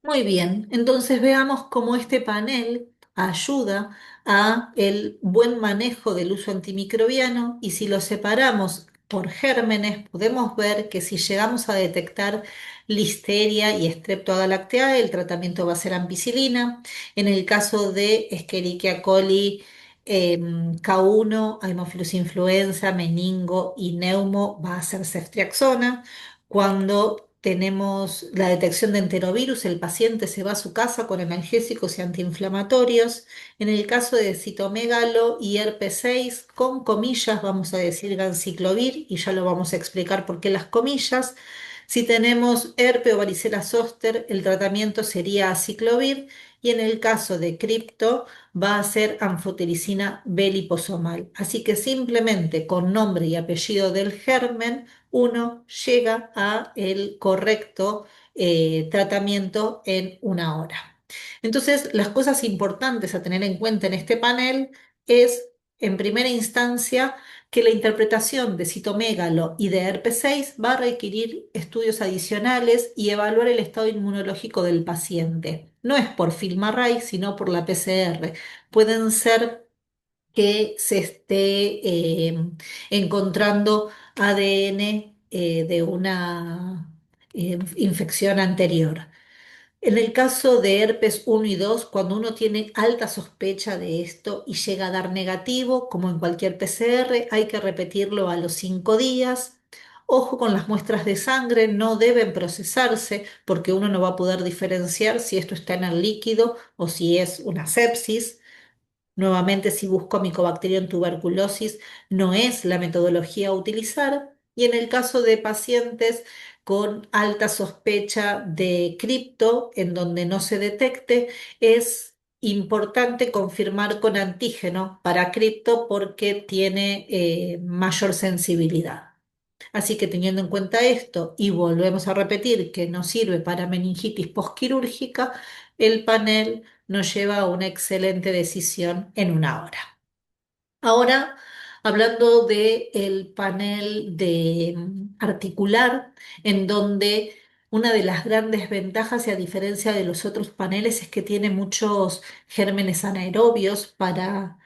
Muy bien, entonces veamos cómo este panel ayuda a el buen manejo del uso antimicrobiano y si lo separamos por gérmenes, podemos ver que si llegamos a detectar Listeria y Streptogalactiae, el tratamiento va a ser ampicilina. En el caso de Escherichia coli, K1, Haemophilus influenza, meningo y neumo, va a ser ceftriaxona. Cuando tenemos la detección de enterovirus, el paciente se va a su casa con analgésicos y antiinflamatorios. En el caso de citomegalo y herpes 6, con comillas vamos a decir ganciclovir y ya lo vamos a explicar por qué las comillas. Si tenemos herpes o varicela zoster, el tratamiento sería aciclovir y en el caso de cripto va a ser anfotericina B liposomal. Así que simplemente con nombre y apellido del germen uno llega a el correcto tratamiento en una hora. Entonces, las cosas importantes a tener en cuenta en este panel es, en primera instancia, que la interpretación de citomégalo y de herpes 6 va a requerir estudios adicionales y evaluar el estado inmunológico del paciente. No es por FILMARRAY, sino por la PCR. Pueden ser que se esté encontrando ADN de una infección anterior. En el caso de herpes 1 y 2, cuando uno tiene alta sospecha de esto y llega a dar negativo, como en cualquier PCR, hay que repetirlo a los 5 días. Ojo con las muestras de sangre, no deben procesarse porque uno no va a poder diferenciar si esto está en el líquido o si es una sepsis. Nuevamente, si busco Mycobacterium tuberculosis, no es la metodología a utilizar. Y en el caso de pacientes con alta sospecha de cripto, en donde no se detecte, es importante confirmar con antígeno para cripto porque tiene mayor sensibilidad. Así que teniendo en cuenta esto y volvemos a repetir que no sirve para meningitis posquirúrgica, el panel nos lleva a una excelente decisión en una hora. Ahora, hablando del panel de articular, en donde una de las grandes ventajas y a diferencia de los otros paneles es que tiene muchos gérmenes anaerobios para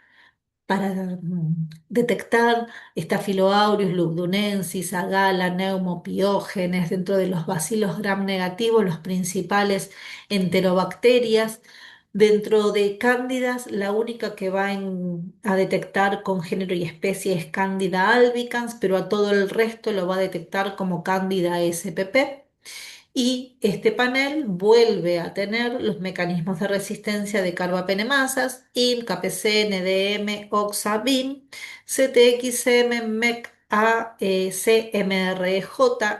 detectar Staphylococcus, Lugdunensis, Agala, Neumopiógenes, dentro de los bacilos gram negativos, los principales enterobacterias. Dentro de cándidas, la única que va a detectar con género y especie es Candida albicans, pero a todo el resto lo va a detectar como Candida spp. Y este panel vuelve a tener los mecanismos de resistencia de carbapenemasas, IL, KPC, NDM, OXA, BIM, CTXM, MEC, A, CMRJ.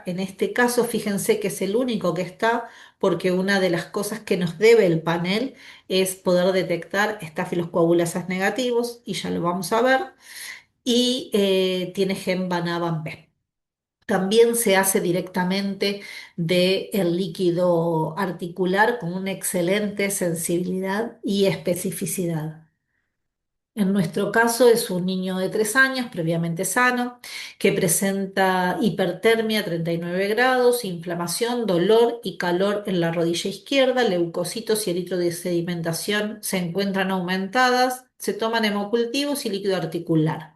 En este caso, fíjense que es el único que está, porque una de las cosas que nos debe el panel es poder detectar estafilos coagulasas negativos, y ya lo vamos a ver, y tiene gen Van B. También se hace directamente del líquido articular con una excelente sensibilidad y especificidad. En nuestro caso es un niño de 3 años, previamente sano, que presenta hipertermia a 39 grados, inflamación, dolor y calor en la rodilla izquierda, leucocitos y eritrosedimentación se encuentran aumentadas, se toman hemocultivos y líquido articular.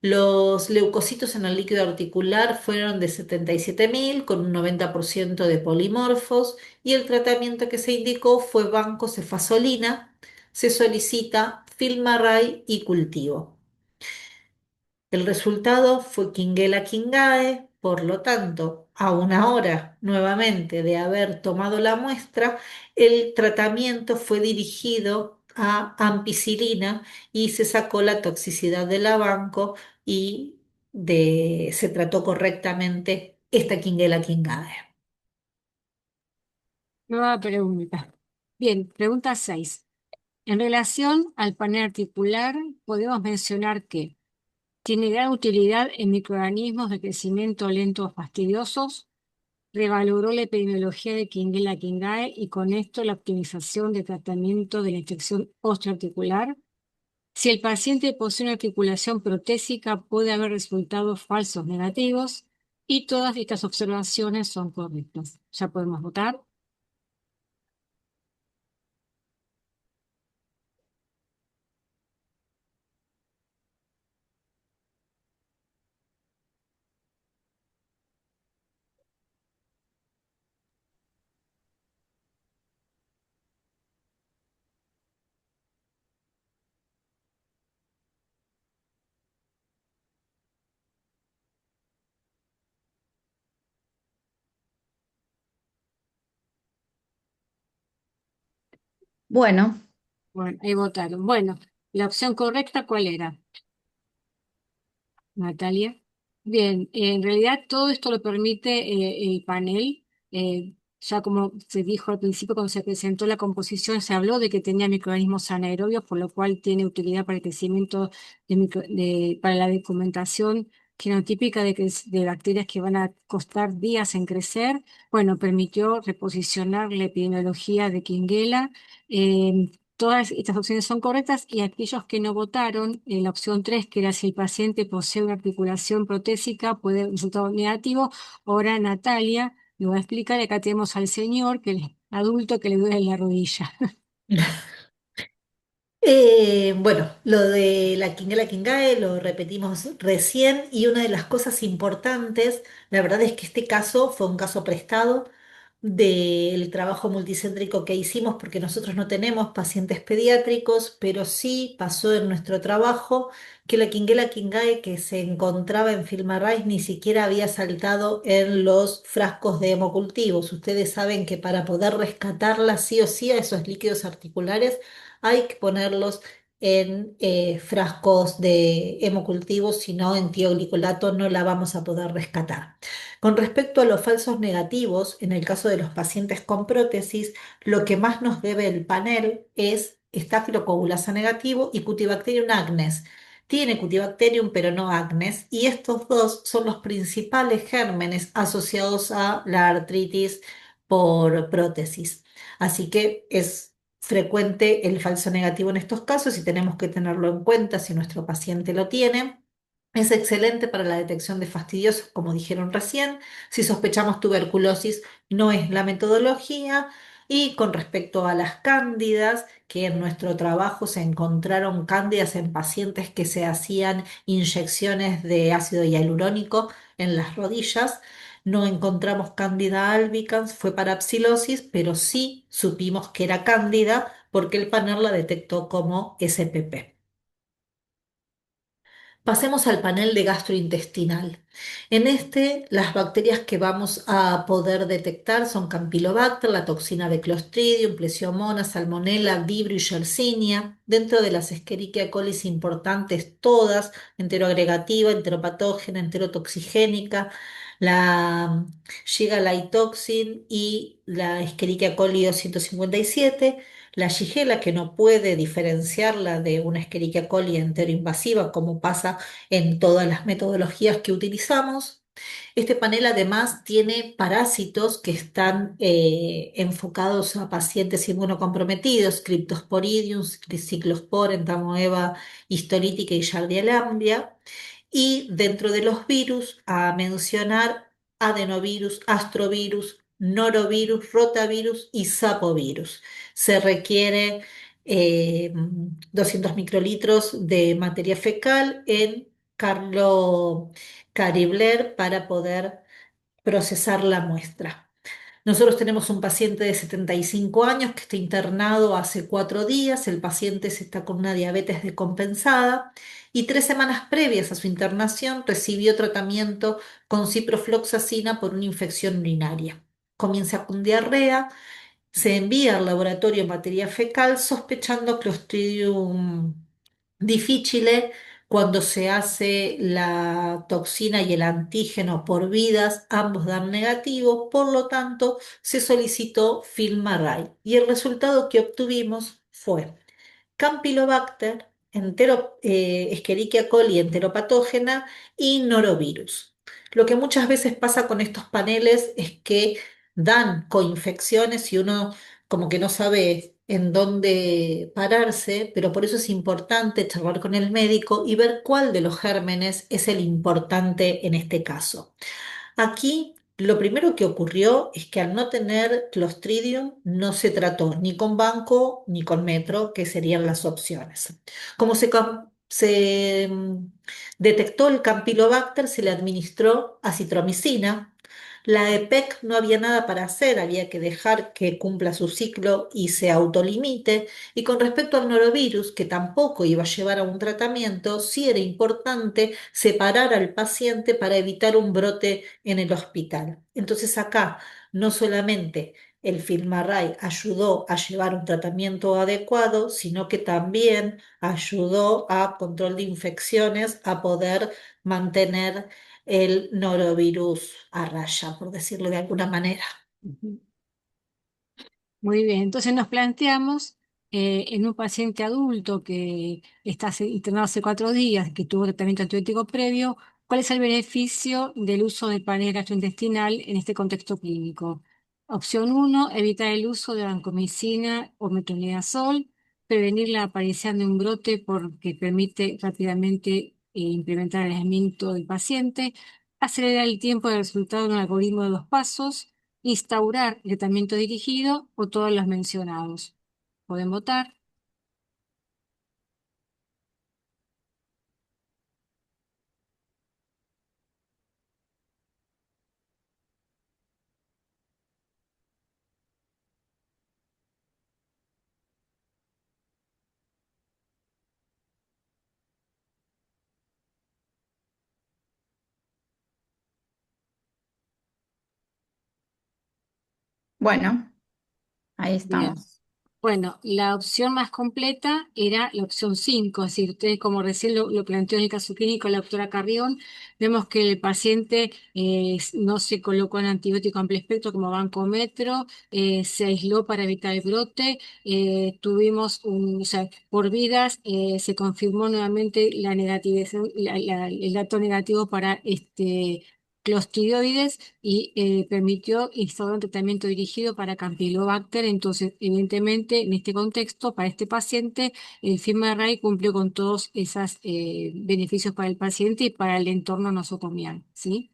Los leucocitos en el líquido articular fueron de 77.000 con un 90% de polimorfos y el tratamiento que se indicó fue bancocefasolina. Se solicita Filmarray y cultivo. El resultado fue Quinguela quingae, por lo tanto, a una hora nuevamente de haber tomado la muestra, el tratamiento fue dirigido a ampicilina y se sacó la toxicidad de la banco y se trató correctamente esta Quinguela quingae. Nueva pregunta. Bien, pregunta 6. En relación al panel articular, podemos mencionar que tiene gran utilidad en microorganismos de crecimiento lento o fastidiosos, revaloró la epidemiología de Quinguela quingae y con esto la optimización de tratamiento de la infección osteoarticular. Si el paciente posee una articulación protésica, puede haber resultados falsos negativos y todas estas observaciones son correctas. Ya podemos votar. Bueno, Bueno, ahí votaron. Bueno, la opción correcta, ¿cuál era? Natalia. Bien, en realidad todo esto lo permite el panel. Ya como se dijo al principio, cuando se presentó la composición, se habló de que tenía microorganismos anaerobios, por lo cual tiene utilidad para el crecimiento para la documentación genotípica de bacterias que van a costar días en crecer. Bueno, permitió reposicionar la epidemiología de Quinguela. Todas estas opciones son correctas y aquellos que no votaron, en la opción 3, que era si el paciente posee una articulación protésica, puede dar un resultado negativo. Ahora Natalia lo va a explicar y acá tenemos al señor, que es adulto que le duele la rodilla. Bueno, lo de la Quinguela Quingae lo repetimos recién y una de las cosas importantes, la verdad es que este caso fue un caso prestado del trabajo multicéntrico que hicimos porque nosotros no tenemos pacientes pediátricos, pero sí pasó en nuestro trabajo que la Quinguela Quingae que se encontraba en Filmarrais ni siquiera había saltado en los frascos de hemocultivos. Ustedes saben que para poder rescatarla sí o sí a esos líquidos articulares hay que ponerlos en frascos de hemocultivos, si no en tioglicolato no la vamos a poder rescatar. Con respecto a los falsos negativos, en el caso de los pacientes con prótesis, lo que más nos debe el panel es Staphylococcus negativo y Cutibacterium agnes. Tiene Cutibacterium pero no agnes y estos dos son los principales gérmenes asociados a la artritis por prótesis. Así que es frecuente el falso negativo en estos casos y tenemos que tenerlo en cuenta si nuestro paciente lo tiene. Es excelente para la detección de fastidiosos, como dijeron recién. Si sospechamos tuberculosis, no es la metodología. Y con respecto a las cándidas, que en nuestro trabajo se encontraron cándidas en pacientes que se hacían inyecciones de ácido hialurónico en las rodillas, no encontramos cándida albicans, fue para psilosis, pero sí supimos que era cándida porque el panel la detectó como SPP. Pasemos al panel de gastrointestinal. En este, las bacterias que vamos a poder detectar son Campylobacter, la toxina de Clostridium, Plesiomonas, Salmonella, Vibrio y Yersinia. Dentro de las Escherichia coli importantes todas, enteroagregativa, enteropatógena, enterotoxigénica, la Shiga toxin y la Escherichia coli 257. La Shigella, que no puede diferenciarla de una Escherichia coli enteroinvasiva, como pasa en todas las metodologías que utilizamos. Este panel además tiene parásitos que están enfocados a pacientes inmunocomprometidos, Cryptosporidium, Cyclospora, Entamoeba histolítica y Giardia lamblia. Y dentro de los virus, a mencionar adenovirus, astrovirus, norovirus, rotavirus y sapovirus. Se requiere 200 microlitros de materia fecal en Carlo Caribler para poder procesar la muestra. Nosotros tenemos un paciente de 75 años que está internado hace 4 días. El paciente está con una diabetes descompensada y 3 semanas previas a su internación recibió tratamiento con ciprofloxacina por una infección urinaria. Comienza con diarrea, se envía al laboratorio materia fecal sospechando Clostridium difficile. Cuando se hace la toxina y el antígeno por vidas, ambos dan negativo, por lo tanto se solicitó FilmArray y el resultado que obtuvimos fue Campylobacter, Escherichia coli enteropatógena y norovirus. Lo que muchas veces pasa con estos paneles es que dan coinfecciones y uno como que no sabe en dónde pararse, pero por eso es importante charlar con el médico y ver cuál de los gérmenes es el importante en este caso. Aquí lo primero que ocurrió es que al no tener Clostridium no se trató ni con banco ni con metro, que serían las opciones. Como se detectó el Campylobacter, se le administró acitromicina. La EPEC no había nada para hacer, había que dejar que cumpla su ciclo y se autolimite. Y con respecto al norovirus, que tampoco iba a llevar a un tratamiento, sí era importante separar al paciente para evitar un brote en el hospital. Entonces acá no solamente el FilmArray ayudó a llevar un tratamiento adecuado, sino que también ayudó a control de infecciones, a poder mantener el norovirus a raya, por decirlo de alguna manera. Ujú. Muy bien, entonces nos planteamos en un paciente adulto que está internado hace 4 días, que tuvo tratamiento antibiótico previo, ¿cuál es el beneficio del uso del panel gastrointestinal en este contexto clínico? Opción uno, evitar el uso de vancomicina o metronidazol, prevenir la aparición de un brote porque permite rápidamente implementar el aislamiento del paciente, acelerar el tiempo de resultado de un algoritmo de 2 pasos, instaurar el tratamiento dirigido o todos los mencionados. Pueden votar. Bueno, ahí Bien. estamos. Bueno, la opción más completa era la opción 5, es decir, ustedes como recién lo planteó en el caso clínico la doctora Carrión, vemos que el paciente no se colocó en antibiótico amplio espectro como Bancometro, se aisló para evitar el brote, tuvimos o sea, por vidas se confirmó nuevamente la negativización, el dato negativo para clostridioides y permitió instaurar un tratamiento dirigido para Campylobacter. Entonces, evidentemente, en este contexto, para este paciente, el FilmArray cumplió con todos esos beneficios para el paciente y para el entorno nosocomial, ¿sí?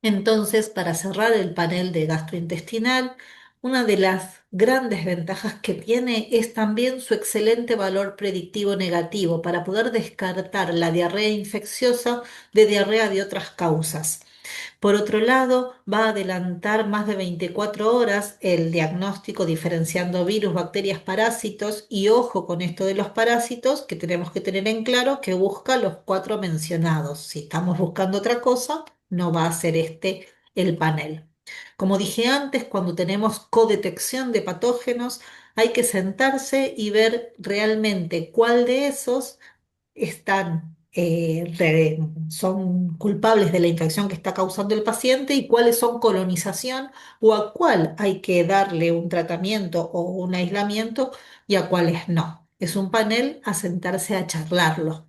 Entonces, para cerrar el panel de gastrointestinal, una de las grandes ventajas que tiene es también su excelente valor predictivo negativo para poder descartar la diarrea infecciosa de diarrea de otras causas. Por otro lado, va a adelantar más de 24 horas el diagnóstico diferenciando virus, bacterias, parásitos y ojo con esto de los parásitos que tenemos que tener en claro que busca los 4 mencionados. Si estamos buscando otra cosa, no va a ser este el panel. Como dije antes, cuando tenemos codetección de patógenos, hay que sentarse y ver realmente cuál de esos son culpables de la infección que está causando el paciente y cuáles son colonización o a cuál hay que darle un tratamiento o un aislamiento y a cuáles no. Es un panel a sentarse a charlarlo.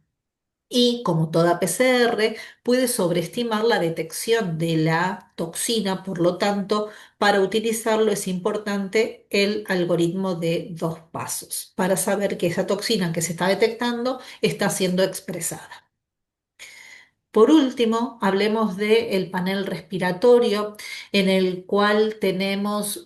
y, como toda PCR, puede sobreestimar la detección de la toxina. Por lo tanto, para utilizarlo es importante el algoritmo de 2 pasos para saber que esa toxina que se está detectando está siendo expresada. Por último, hablemos del panel respiratorio, en el cual tenemos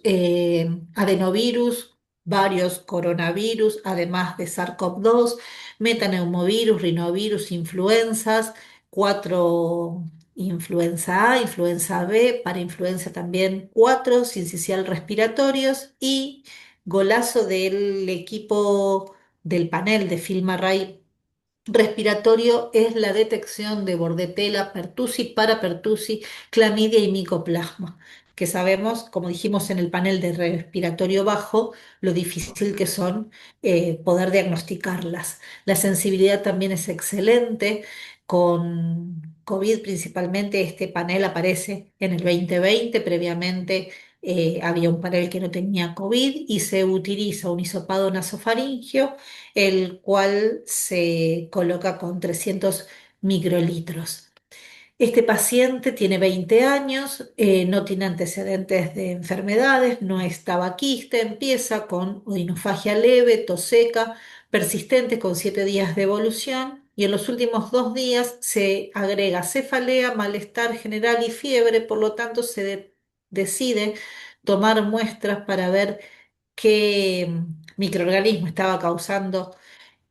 adenovirus, varios coronavirus, además de SARS-CoV-2, metaneumovirus, rinovirus, influenzas, 4 influenza A, influenza B, para influenza también 4 sincicial respiratorios, y golazo del equipo del panel de FilmArray respiratorio es la detección de Bordetella pertussis, parapertussis, clamidia y micoplasma, que sabemos, como dijimos en el panel de respiratorio bajo, lo difícil que son poder diagnosticarlas. La sensibilidad también es excelente. Con COVID principalmente, este panel aparece en el 2020. Previamente había un panel que no tenía COVID y se utiliza un hisopado nasofaríngeo, el cual se coloca con 300 microlitros. Este paciente tiene 20 años, no tiene antecedentes de enfermedades, no es tabaquista, empieza con odinofagia leve, tos seca, persistente con 7 días de evolución, y en los últimos 2 días se agrega cefalea, malestar general y fiebre. Por lo tanto decide tomar muestras para ver qué microorganismo estaba causando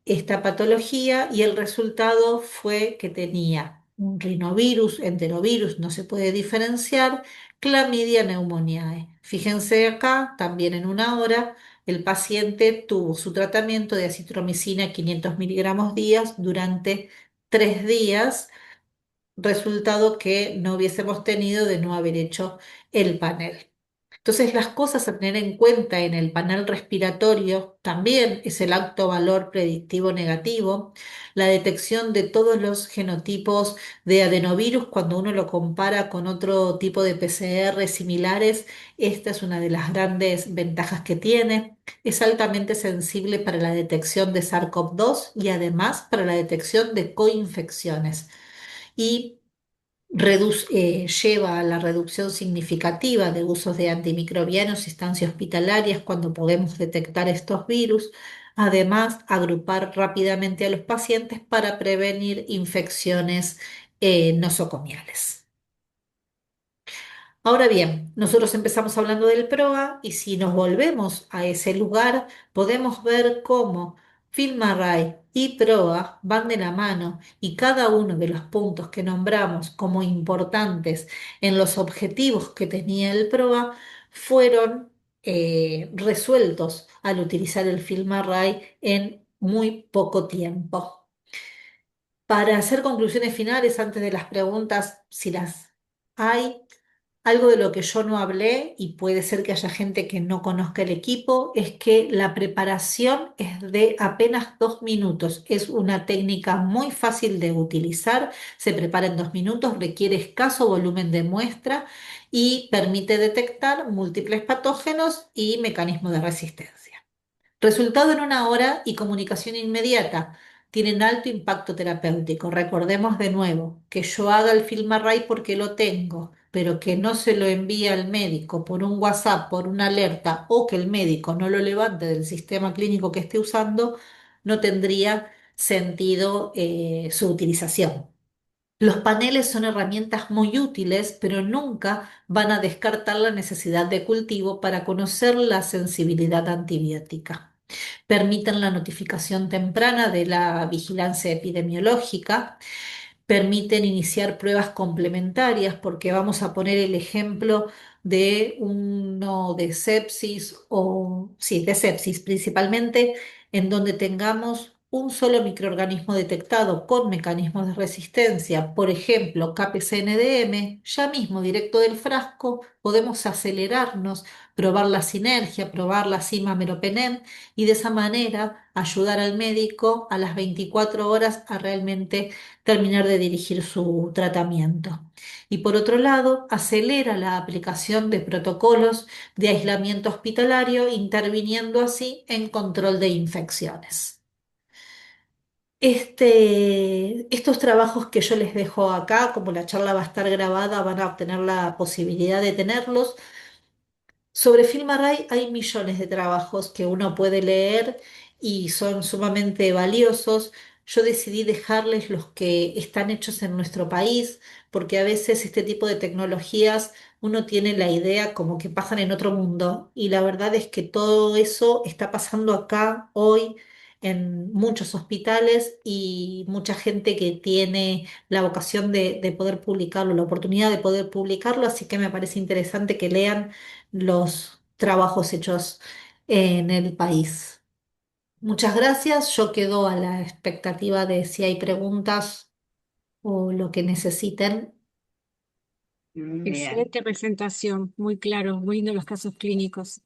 esta patología, y el resultado fue que tenía un rinovirus, enterovirus, no se puede diferenciar, clamidia pneumoniae. Fíjense acá, también en 1 hora, el paciente tuvo su tratamiento de acitromicina 500 miligramos días durante 3 días, resultado que no hubiésemos tenido de no haber hecho el panel. Entonces, las cosas a tener en cuenta en el panel respiratorio también es el alto valor predictivo negativo, la detección de todos los genotipos de adenovirus cuando uno lo compara con otro tipo de PCR similares. Esta es una de las grandes ventajas que tiene. Es altamente sensible para la detección de SARS-CoV-2 y además para la detección de coinfecciones. Y lleva a la reducción significativa de usos de antimicrobianos y estancias hospitalarias cuando podemos detectar estos virus. Además, agrupar rápidamente a los pacientes para prevenir infecciones nosocomiales. Ahora bien, nosotros empezamos hablando del PROA, y si nos volvemos a ese lugar, podemos ver cómo FilmArray y PROA van de la mano, y cada uno de los puntos que nombramos como importantes en los objetivos que tenía el PROA fueron resueltos al utilizar el FilmArray en muy poco tiempo. Para hacer conclusiones finales, antes de las preguntas, si las hay, algo de lo que yo no hablé, y puede ser que haya gente que no conozca el equipo, es que la preparación es de apenas 2 minutos. Es una técnica muy fácil de utilizar, se prepara en 2 minutos, requiere escaso volumen de muestra y permite detectar múltiples patógenos y mecanismos de resistencia. Resultado en 1 hora y comunicación inmediata. Tienen alto impacto terapéutico. Recordemos de nuevo que yo haga el FilmArray porque lo tengo, pero que no se lo envíe al médico por un WhatsApp, por una alerta, o que el médico no lo levante del sistema clínico que esté usando, no tendría sentido su utilización. Los paneles son herramientas muy útiles, pero nunca van a descartar la necesidad de cultivo para conocer la sensibilidad antibiótica. Permiten la notificación temprana de la vigilancia epidemiológica, permiten iniciar pruebas complementarias, porque vamos a poner el ejemplo de uno de sepsis, o sí, de sepsis principalmente, en donde tengamos un solo microorganismo detectado con mecanismos de resistencia, por ejemplo, KPCNDM. Ya mismo, directo del frasco, podemos acelerarnos, probar la sinergia, probar la cimameropenem, y de esa manera ayudar al médico a las 24 horas a realmente terminar de dirigir su tratamiento. Y por otro lado, acelera la aplicación de protocolos de aislamiento hospitalario, interviniendo así en control de infecciones. Estos trabajos que yo les dejo acá, como la charla va a estar grabada, van a obtener la posibilidad de tenerlos. Sobre FilmArray hay millones de trabajos que uno puede leer y son sumamente valiosos. Yo decidí dejarles los que están hechos en nuestro país, porque a veces este tipo de tecnologías uno tiene la idea como que pasan en otro mundo y la verdad es que todo eso está pasando acá hoy en muchos hospitales y mucha gente que tiene la vocación de poder publicarlo, la oportunidad de poder publicarlo, así que me parece interesante que lean los trabajos hechos en el país. Muchas gracias. Yo quedo a la expectativa de si hay preguntas o lo que necesiten. Bien, Excelente presentación, muy claro, muy lindo los casos clínicos.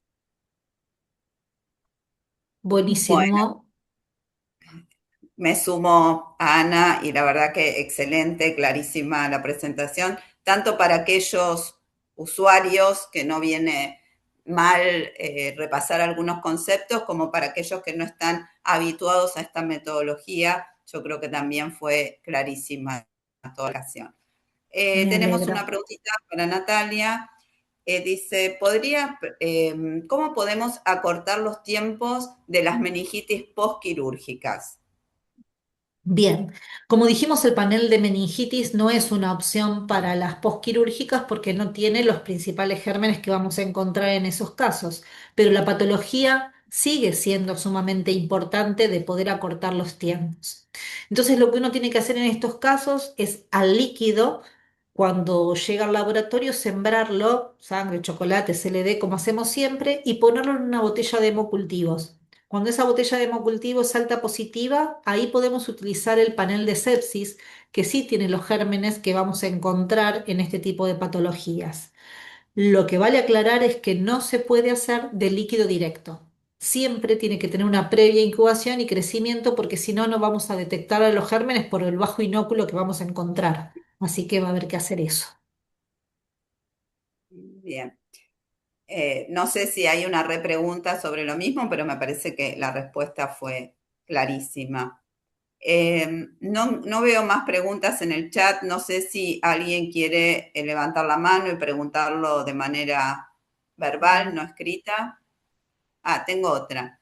bueno, Buenísimo. me sumo a Ana y la verdad que excelente, clarísima la presentación, tanto para aquellos usuarios que no viene mal repasar algunos conceptos, como para aquellos que no están habituados a esta metodología. Yo creo que también fue clarísima toda la ocasión. Me Tenemos una alegra. preguntita para Natalia. Dice, ¿cómo podemos acortar los tiempos de las meningitis postquirúrgicas? Bien, como dijimos, el panel de meningitis no es una opción para las posquirúrgicas porque no tiene los principales gérmenes que vamos a encontrar en esos casos, pero la patología sigue siendo sumamente importante de poder acortar los tiempos. Entonces, lo que uno tiene que hacer en estos casos es al líquido, cuando llega al laboratorio, sembrarlo, sangre, chocolate, CLD, como hacemos siempre, y ponerlo en una botella de hemocultivos. Cuando esa botella de hemocultivo salta positiva, ahí podemos utilizar el panel de sepsis, que sí tiene los gérmenes que vamos a encontrar en este tipo de patologías. Lo que vale aclarar es que no se puede hacer de líquido directo. Siempre tiene que tener una previa incubación y crecimiento porque si no, no vamos a detectar a los gérmenes por el bajo inóculo que vamos a encontrar. Así que va a haber que hacer eso. Bien. No sé si hay una repregunta sobre lo mismo, pero me parece que la respuesta fue clarísima. No veo más preguntas en el chat. No sé si alguien quiere levantar la mano y preguntarlo de manera verbal, no escrita. Ah, tengo otra.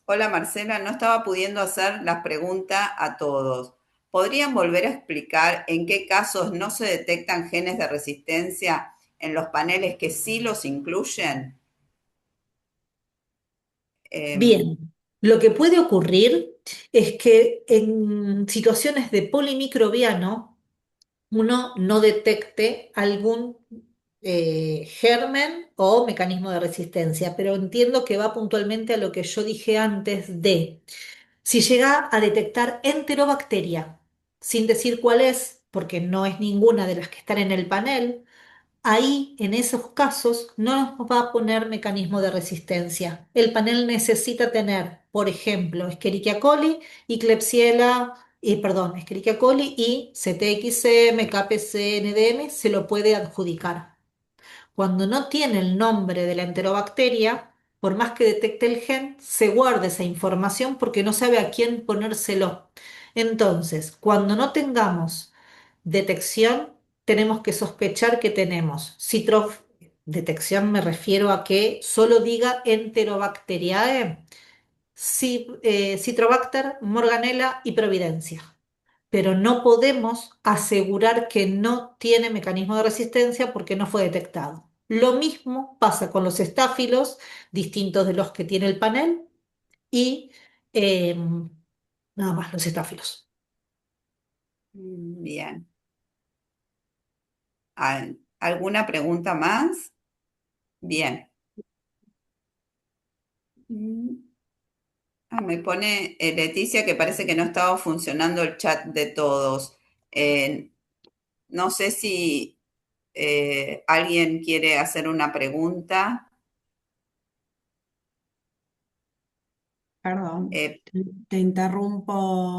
Hola Marcela, no estaba pudiendo hacer la pregunta a todos. ¿Podrían volver a explicar en qué casos no se detectan genes de resistencia en los paneles que sí los incluyen? Em, Bien, lo que puede ocurrir es que en situaciones de polimicrobiano, uno no detecte algún germen o mecanismo de resistencia, pero entiendo que va puntualmente a lo que yo dije antes de si llega a detectar enterobacteria, sin decir cuál es, porque no es ninguna de las que están en el panel. Ahí, en esos casos, no nos va a poner mecanismo de resistencia. El panel necesita tener, por ejemplo, Escherichia coli y Escherichia coli y CTXM, KPC, NDM, se lo puede adjudicar. Cuando no tiene el nombre de la enterobacteria, por más que detecte el gen, se guarda esa información porque no sabe a quién ponérselo. Entonces, cuando no tengamos detección, tenemos que sospechar que tenemos detección me refiero a que solo diga Enterobacteriae, Citrobacter, Morganella y Providencia, pero no podemos asegurar que no tiene mecanismo de resistencia porque no fue detectado. Lo mismo pasa con los estáfilos, distintos de los que tiene el panel, y nada más los estáfilos. bien. ¿Alguna pregunta más? Bien. Mm, me pone Leticia que parece que no estaba funcionando el chat de todos. Eh, no sé si alguien quiere hacer una pregunta. Perdón, Eh, te interrumpo,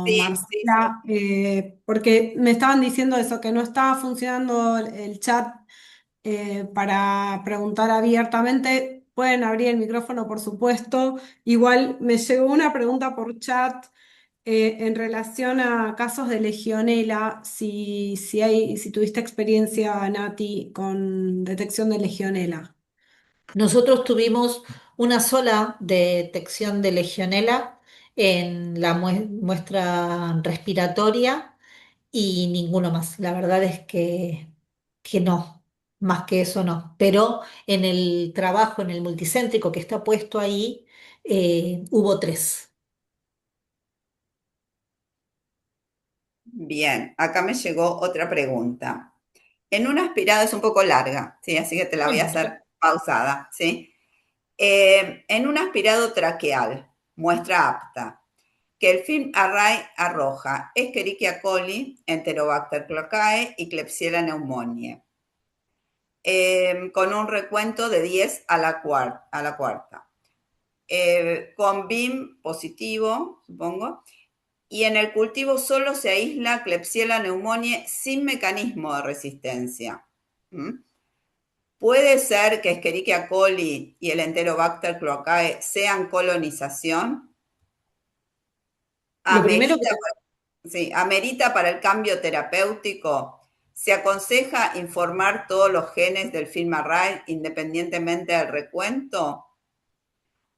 sí, sí, sí. Marcela, porque me estaban diciendo eso, que no estaba funcionando el chat para preguntar abiertamente. pueden abrir el micrófono, por supuesto. Igual me llegó una pregunta por chat en relación a casos de legionela, si tuviste experiencia, Nati, con detección de legionela. Nosotros tuvimos una sola detección de legionela en la muestra respiratoria y ninguno más. La verdad es que no, más que eso no. Pero en el trabajo, en el multicéntrico que está puesto ahí, hubo tres. Bien, acá me llegó otra pregunta. En una aspirada es un poco larga, ¿sí? Así que te la voy a hacer pausada, ¿sí? En un aspirado traqueal, muestra apta, que el film array arroja Escherichia coli, Enterobacter cloacae y Klebsiella pneumoniae, con un recuento de 10 a la cuarta. Con BIM positivo, supongo, y en el cultivo solo se aísla Klebsiella pneumoniae sin mecanismo de resistencia. ¿Mm? ¿Puede ser que Escherichia coli y el Enterobacter cloacae sean colonización? Lo primero que ¿Amerita, sí, amerita para el cambio terapéutico? ¿Se aconseja informar todos los genes del film array independientemente del recuento?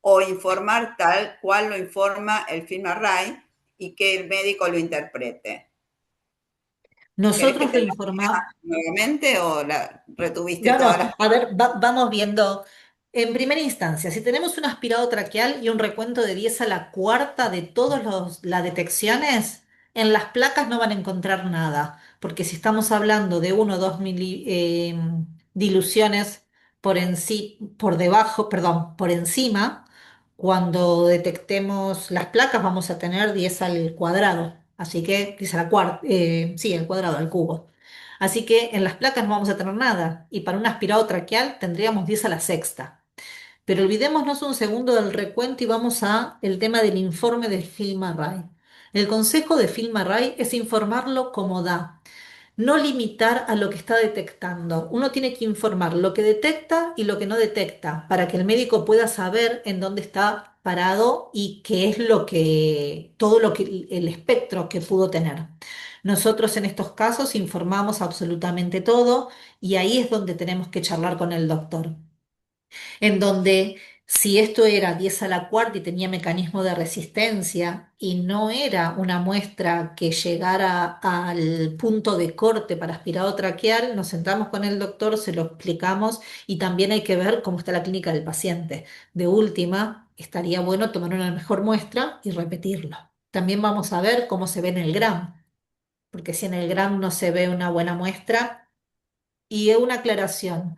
¿O informar tal cual lo informa el film array y que el médico lo interprete? ¿Querés que nosotros te lo lo informamos. lea nuevamente o retuviste No, todas no, las... a ver, vamos viendo. En primera instancia, si tenemos un aspirado traqueal y un recuento de 10 a la cuarta de todas las detecciones, en las placas no van a encontrar nada, porque si estamos hablando de 1 o 2 diluciones por debajo, perdón, por encima, cuando detectemos las placas vamos a tener 10 al cuadrado, así que 10 a la cuarta, sí, al cuadrado, al cubo. Así que en las placas no vamos a tener nada y para un aspirado traqueal tendríamos 10 a la sexta. Pero olvidémonos un segundo del recuento y vamos a el tema del informe del Film Array. El consejo de Film Array es informarlo como da, no limitar a lo que está detectando. Uno tiene que informar lo que detecta y lo que no detecta para que el médico pueda saber en dónde está parado y qué es todo lo que el espectro que pudo tener. Nosotros en estos casos informamos absolutamente todo y ahí es donde tenemos que charlar con el doctor en donde si esto era 10 a la cuarta y tenía mecanismo de resistencia y no era una muestra que llegara al punto de corte para aspirado traqueal, nos sentamos con el doctor, se lo explicamos y también hay que ver cómo está la clínica del paciente. De última, estaría bueno tomar una mejor muestra y repetirlo. También vamos a ver cómo se ve en el GRAM, porque si en el GRAM no se ve una buena muestra, y una aclaración.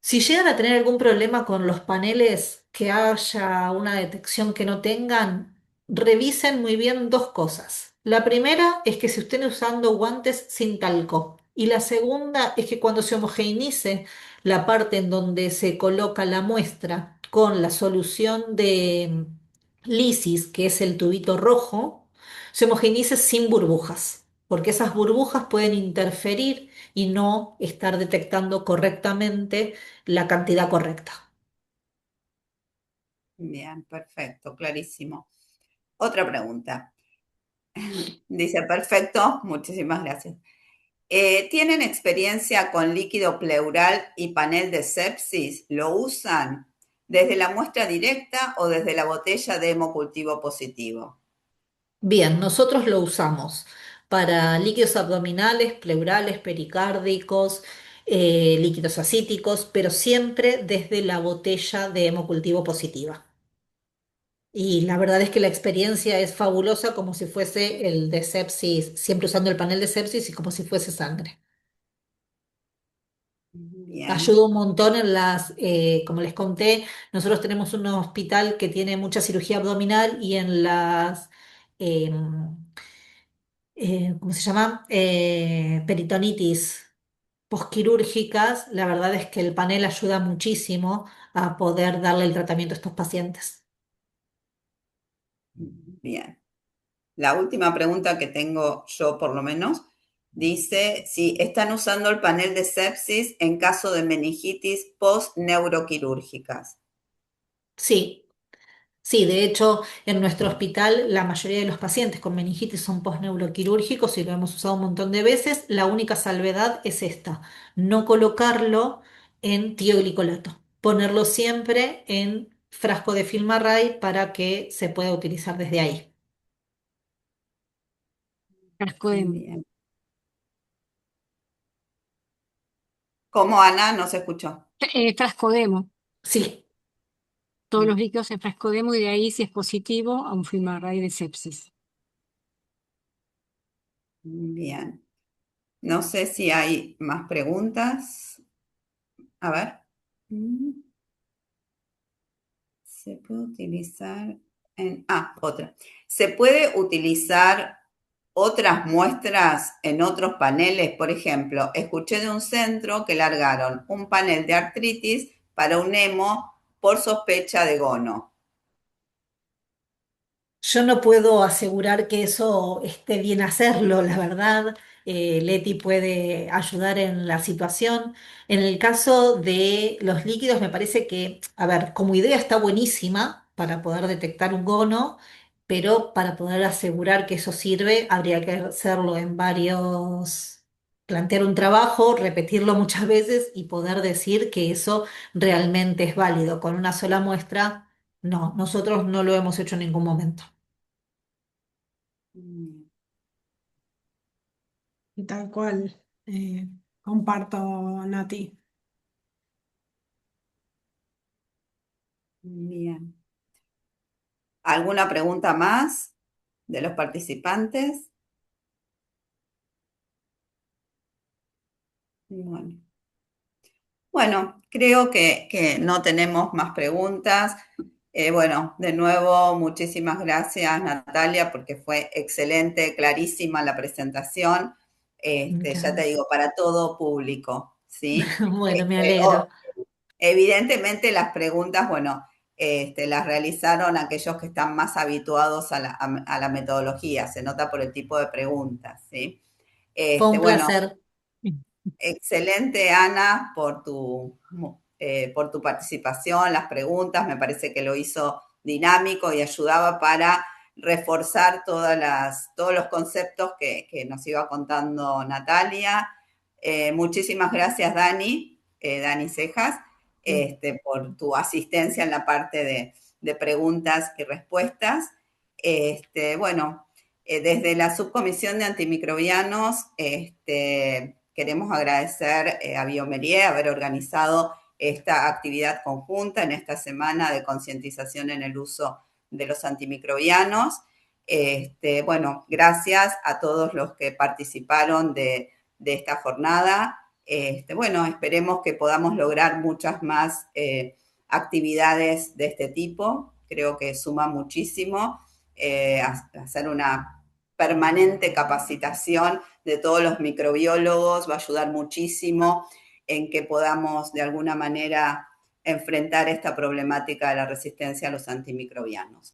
Si llegan a tener algún problema con los paneles, que haya una detección que no tengan, revisen muy bien dos cosas. La primera es que se estén usando guantes sin talco. Y la segunda es que cuando se homogeneice la parte en donde se coloca la muestra con la solución de lisis, que es el tubito rojo, se homogeneice sin burbujas, porque esas burbujas pueden interferir y no estar detectando correctamente la cantidad correcta. Bien, perfecto, clarísimo. Otra pregunta. Dice, perfecto, muchísimas gracias. ¿Tienen experiencia con líquido pleural y panel de sepsis? ¿Lo usan desde la muestra directa o desde la botella de hemocultivo positivo? Bien, nosotros lo usamos para líquidos abdominales, pleurales, pericárdicos, líquidos ascíticos, pero siempre desde la botella de hemocultivo positiva. Y la verdad es que la experiencia es fabulosa como si fuese el de sepsis, siempre usando el panel de sepsis y como si fuese sangre. Bien, Ayuda un montón como les conté, nosotros tenemos un hospital que tiene mucha cirugía abdominal y en em, ¿cómo se llama? Peritonitis posquirúrgicas, la verdad es que el panel ayuda muchísimo a poder darle el tratamiento a estos pacientes. bien. La última pregunta que tengo yo, por lo menos, dice si están usando el panel de sepsis en caso de meningitis post-neuroquirúrgicas. Sí, sí, de hecho, en nuestro hospital la mayoría de los pacientes con meningitis son postneuroquirúrgicos y lo hemos usado un montón de veces. La única salvedad es esta, no colocarlo en tioglicolato, ponerlo siempre en frasco de Filmarray para que se pueda utilizar desde ahí. Frascodemo. Bien. ¿Cómo, Ana? No se escuchó. Frascodemo. Sí, Todos los líquidos en frascodemo y de ahí, si es positivo, a un FilmArray de sepsis. Bien. No sé si hay más preguntas. A ver. Se puede utilizar en... Ah, otra. ¿Se puede utilizar otras muestras en otros paneles? Por ejemplo, escuché de un centro que largaron un panel de artritis para un hemo por sospecha de gono. yo no puedo asegurar que eso esté bien hacerlo, la verdad. Leti puede ayudar en la situación. En el caso de los líquidos, me parece que, a ver, como idea está buenísima para poder detectar un gono, pero para poder asegurar que eso sirve, habría que hacerlo en varios, plantear un trabajo, repetirlo muchas veces y poder decir que eso realmente es válido. Con una sola muestra, no, nosotros no lo hemos hecho en ningún momento. Y tal cual, comparto, Nati. Bien. ¿Alguna pregunta más de los participantes? Bueno. Bueno, creo que no tenemos más preguntas. Bueno, de nuevo, muchísimas gracias, Natalia, porque fue excelente, clarísima la presentación. Muchas Ya te gracias. digo, para todo público, ¿sí? Bueno, me Este, alegro. evidentemente las preguntas, bueno, las realizaron aquellos que están más habituados a la metodología, se nota por el tipo de preguntas, ¿sí? Fue un Bueno, placer. excelente, Ana, por tu participación, las preguntas, me parece que lo hizo dinámico y ayudaba para reforzar todos los conceptos que nos iba contando Natalia. Muchísimas gracias, Dani, Dani Cejas, por tu asistencia en la parte de preguntas y respuestas. Bueno, desde la subcomisión de antimicrobianos, queremos agradecer a Biomerie haber organizado esta actividad conjunta en esta semana de concientización en el uso de los antimicrobianos. Bueno, gracias a todos los que participaron de esta jornada. Bueno, esperemos que podamos lograr muchas más actividades de este tipo. Creo que suma muchísimo hacer una permanente capacitación de todos los microbiólogos va a ayudar muchísimo en que podamos de alguna manera enfrentar esta problemática de la resistencia a los antimicrobianos.